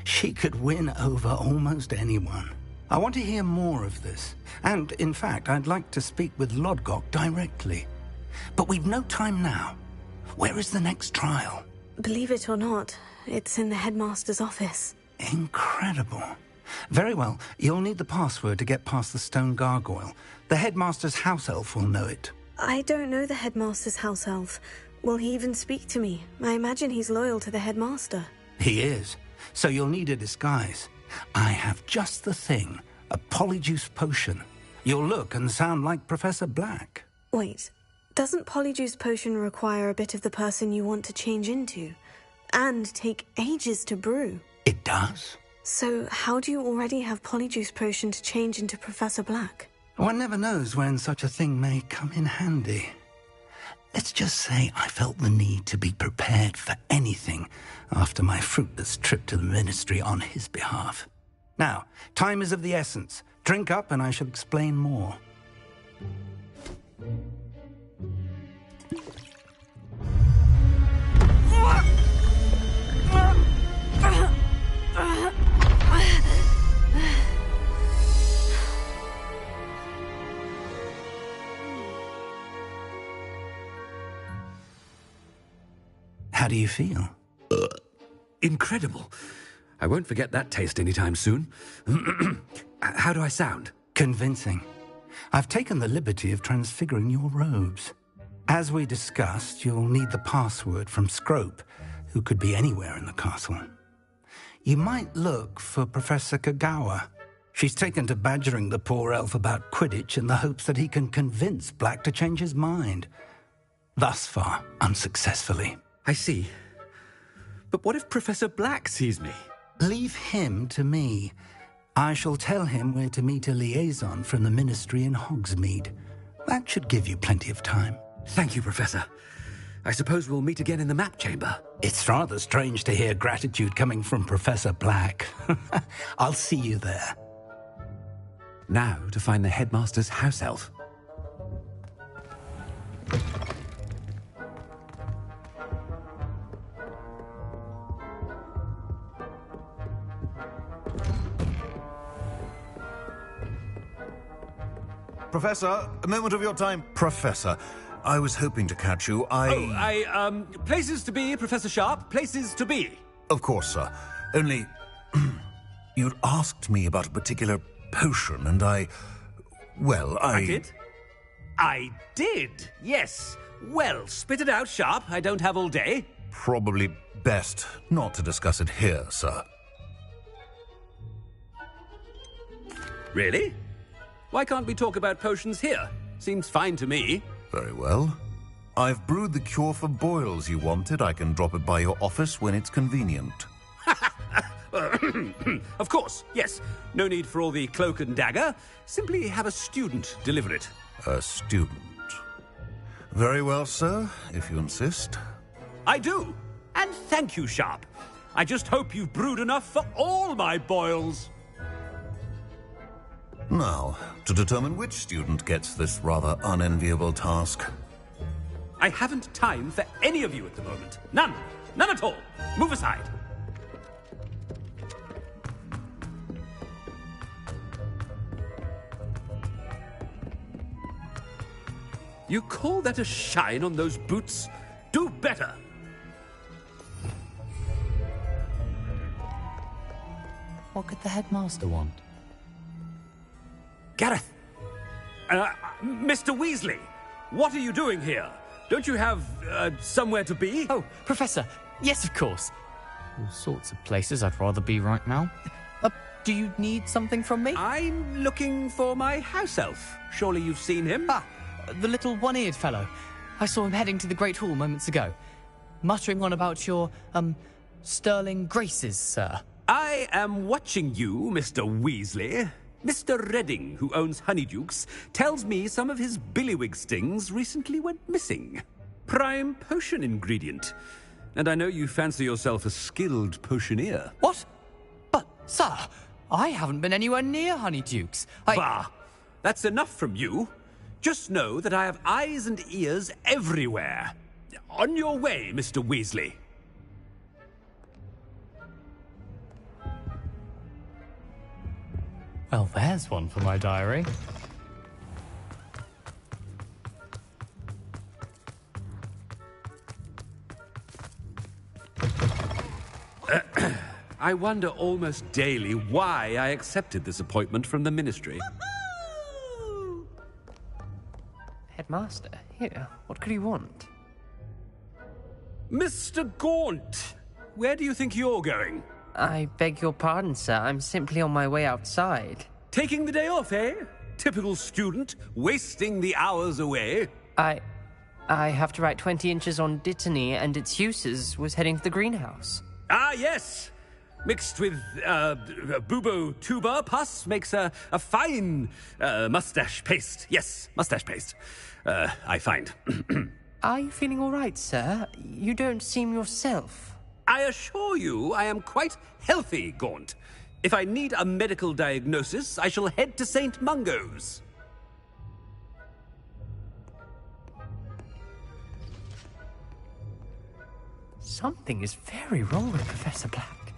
She could win over almost anyone. I want to hear more of this. And, in fact, I'd like to speak with Lodgok directly. But we've no time now. Where is the next trial? Believe it or not, it's in the headmaster's office. Incredible. Very well, you'll need the password to get past the stone gargoyle. The headmaster's house elf will know it. I don't know the headmaster's house elf. Will he even speak to me? I imagine he's loyal to the headmaster. He is. So you'll need a disguise. I have just the thing, a polyjuice potion. You'll look and sound like Professor Black. Wait, doesn't polyjuice potion require a bit of the person you want to change into? And take ages to brew? It does. So how do you already have polyjuice potion to change into Professor Black? One never knows when such a thing may come in handy. Let's just say I felt the need to be prepared for anything after my fruitless trip to the Ministry on his behalf. Now, time is of the essence. Drink up and I shall explain more. How do you feel? Incredible. I won't forget that taste anytime soon. How do I sound? Convincing. I've taken the liberty of transfiguring your robes. As we discussed, you'll need the password from Scrope, who could be anywhere in the castle. You might look for Professor Kagawa. She's taken to badgering the poor elf about Quidditch in the hopes that he can convince Black to change his mind. Thus far, unsuccessfully. I see. But what if Professor Black sees me? Leave him to me. I shall tell him where to meet a liaison from the Ministry in Hogsmeade. That should give you plenty of time. Thank you, Professor. I suppose we'll meet again in the map chamber. It's rather strange to hear gratitude coming from Professor Black. I'll see you there. Now to find the headmaster's house elf. Professor, a moment of your time. Professor, I was hoping to catch you. Places to be, Professor Sharp. Places to be. Of course, sir. Only, you'd asked me about a particular potion, and I did? I did, yes. Well, spit it out, Sharp. I don't have all day. Probably best not to discuss it here, sir. Really? Why can't we talk about potions here? Seems fine to me. Very well. I've brewed the cure for boils you wanted. I can drop it by your office when it's convenient. Of course, yes. No need for all the cloak and dagger. Simply have a student deliver it. A student. Very well, sir, if you insist. I do. And thank you, Sharp. I just hope you've brewed enough for all my boils. Now, to determine which student gets this rather unenviable task. I haven't time for any of you at the moment. None. None at all. Move aside. You call that a shine on those boots? Do better. What could the headmaster want? Gareth! Mr. Weasley! What are you doing here? Don't you have, somewhere to be? Oh, Professor, yes, of course. All sorts of places I'd rather be right now. Do you need something from me? I'm looking for my house elf. Surely you've seen him? Ah, the little one-eared fellow. I saw him heading to the Great Hall moments ago. Muttering on about your, sterling graces, sir. I am watching you, Mr. Weasley. Mr. Redding, who owns Honeydukes, tells me some of his billywig stings recently went missing. Prime potion ingredient. And I know you fancy yourself a skilled potioneer. What? But, sir, I haven't been anywhere near Honeydukes. Bah! That's enough from you. Just know that I have eyes and ears everywhere. On your way, Mr. Weasley. Well, there's one for my diary. I wonder almost daily why I accepted this appointment from the Ministry. Headmaster, here, what could he want? Mr. Gaunt, where do you think you're going? I beg your pardon, sir. I'm simply on my way outside. Taking the day off, eh? Typical student, wasting the hours away. I have to write 20 inches on Dittany and its uses. Was heading to the greenhouse. Ah, yes. Mixed with bubo tuber pus makes a fine mustache paste. Yes, mustache paste. I find. Are you feeling all right, sir? You don't seem yourself. I assure you I am quite healthy, Gaunt. If I need a medical diagnosis, I shall head to St. Mungo's. Something is very wrong with Professor Black.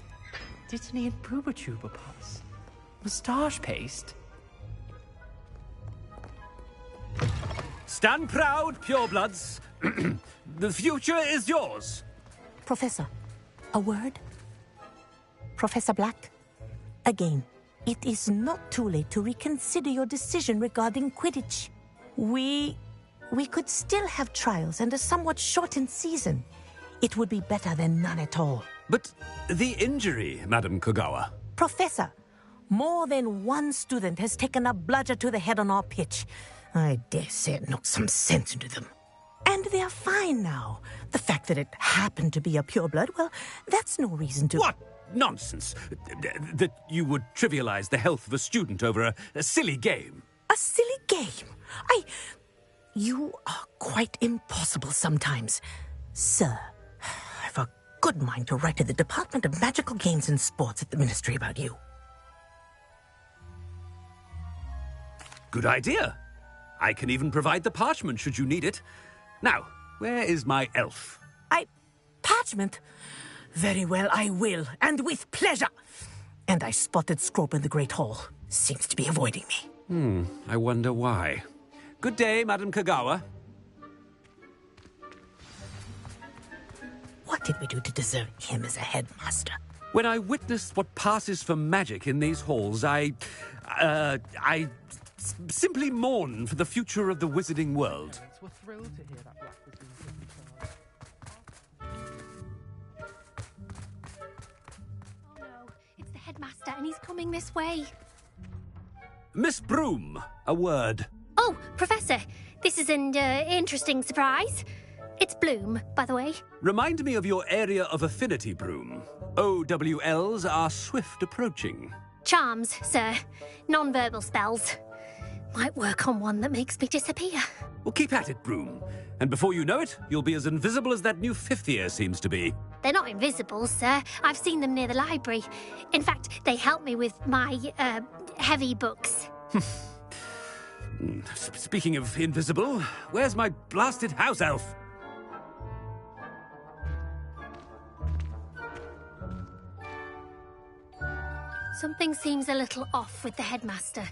Dittany and Boobertuber pus. Moustache paste. Stand proud, purebloods. The future is yours. Professor, a word? Professor Black, again, it is not too late to reconsider your decision regarding Quidditch. We could still have trials and a somewhat shortened season. It would be better than none at all. But the injury, Madam Kogawa. Professor, more than one student has taken a bludger to the head on our pitch. I dare say it knocked some sense into them. And they're fine now. The fact that it happened to be a pureblood, well, that's no reason to... What nonsense! That you would trivialize the health of a student over a silly game. A silly game? You are quite impossible sometimes. Sir, I've a good mind to write to the Department of Magical Games and Sports at the Ministry about you. Good idea. I can even provide the parchment should you need it. Now, where is my elf? Parchment? Very well, I will, and with pleasure. And I spotted Scrope in the Great Hall. Seems to be avoiding me. I wonder why. Good day, Madam Kogawa. What did we do to deserve him as a headmaster? When I witnessed what passes for magic in these halls, I simply mourn for the future of the wizarding world. We're thrilled to hear that Black was being put in charge. Oh no, it's the headmaster and he's coming this way. Miss Broom, a word. Oh, Professor, this is an interesting surprise. It's Bloom, by the way. Remind me of your area of affinity, Broom. OWLs are swift approaching. Charms, sir. Non-verbal spells. Might work on one that makes me disappear. Well, keep at it, Broom. And before you know it, you'll be as invisible as that new fifth year seems to be. They're not invisible, sir. I've seen them near the library. In fact, they help me with my, heavy books. Speaking of invisible, where's my blasted house elf? Something seems a little off with the headmaster.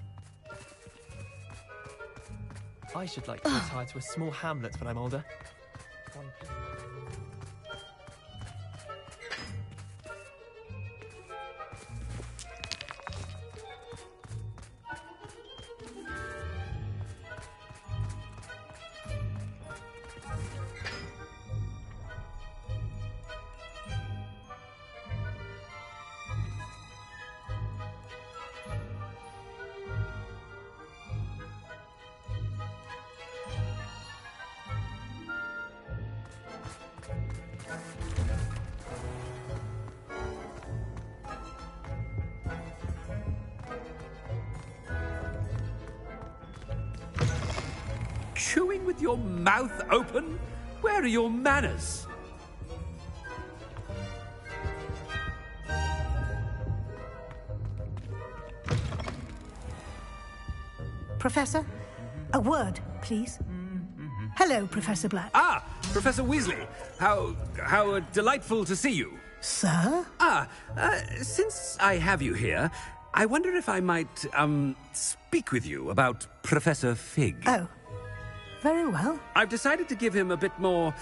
I should like to retire to a small hamlet when I'm older. Chewing with your mouth open? Where are your manners? Professor, a word, please. Hello, Professor Black. Ah, Professor Weasley. How delightful to see you. Sir? Since I have you here, I wonder if I might, speak with you about Professor Fig. Oh. Very well. I've decided to give him a bit more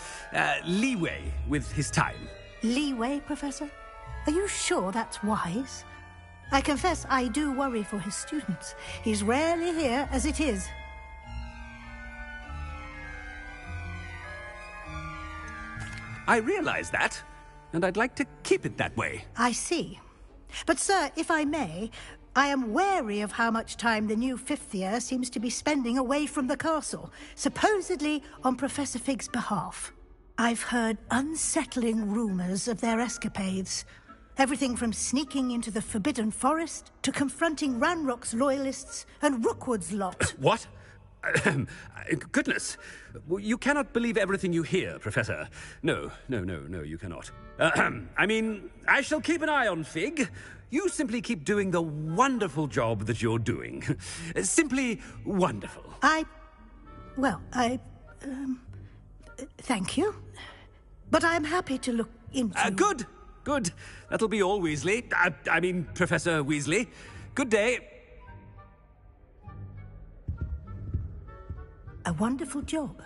leeway with his time. Leeway, Professor? Are you sure that's wise? I confess I do worry for his students. He's rarely here as it is. I realize that, and I'd like to keep it that way. I see. But, sir, if I may, I am wary of how much time the new fifth year seems to be spending away from the castle, supposedly on Professor Fig's behalf. I've heard unsettling rumours of their escapades. Everything from sneaking into the Forbidden Forest to confronting Ranrock's loyalists and Rookwood's lot. What? Goodness. You cannot believe everything you hear, Professor. No, you cannot. I mean, I shall keep an eye on Fig. You simply keep doing the wonderful job that you're doing. Simply wonderful. Thank you. But I'm happy to look into... Good. Good. That'll be all, Weasley. I mean, Professor Weasley. Good day. A wonderful job.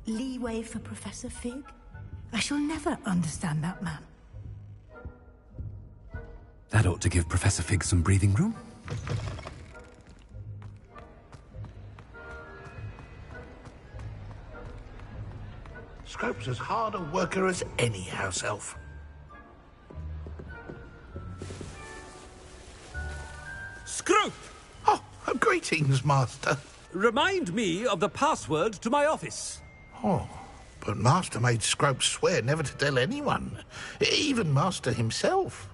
Leeway for Professor Fig. I shall never understand that man. That ought to give Professor Fig some breathing room. Scrope's as hard a worker as any house elf. Scrope! Oh, greetings, Master. Remind me of the password to my office. Oh, but Master made Scrope swear never to tell anyone, even Master himself.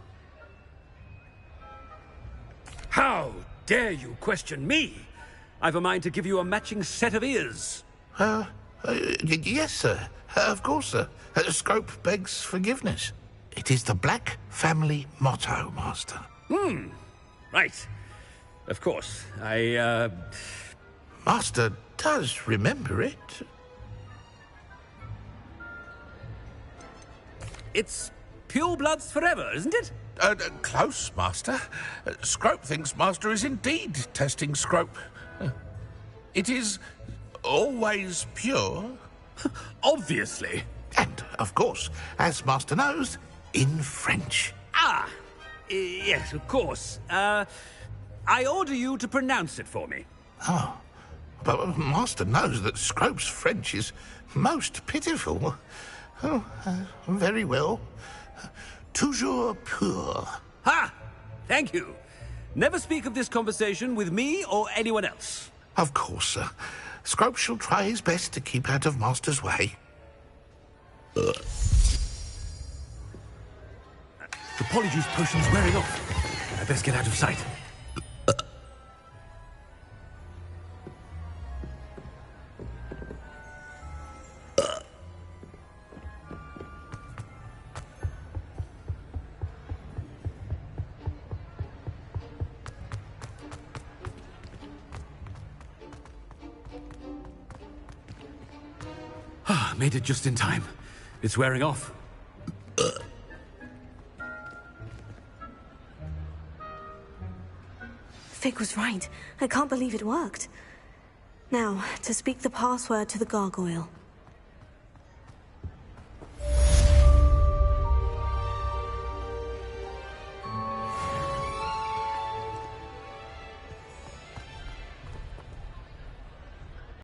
How dare you question me? I've a mind to give you a matching set of ears. Yes, sir. Of course, sir. Scrope begs forgiveness. It is the Black family motto, Master. Right. Of course. Master does remember it. It's pure bloods forever, isn't it? Close, Master. Scrope thinks Master is indeed testing Scrope. It is always pure. Obviously. And, of course, as Master knows, in French. Yes, of course. I order you to pronounce it for me. Oh, but Master knows that Scrope's French is most pitiful. Oh, very well. Toujours pur. Ha! Thank you. Never speak of this conversation with me or anyone else. Of course, sir. Scrope shall try his best to keep out of Master's way. The Polyjuice potion's wearing off. I best get out of sight. Made it just in time. It's wearing off. Fig was right. I can't believe it worked. Now, to speak the password to the gargoyle.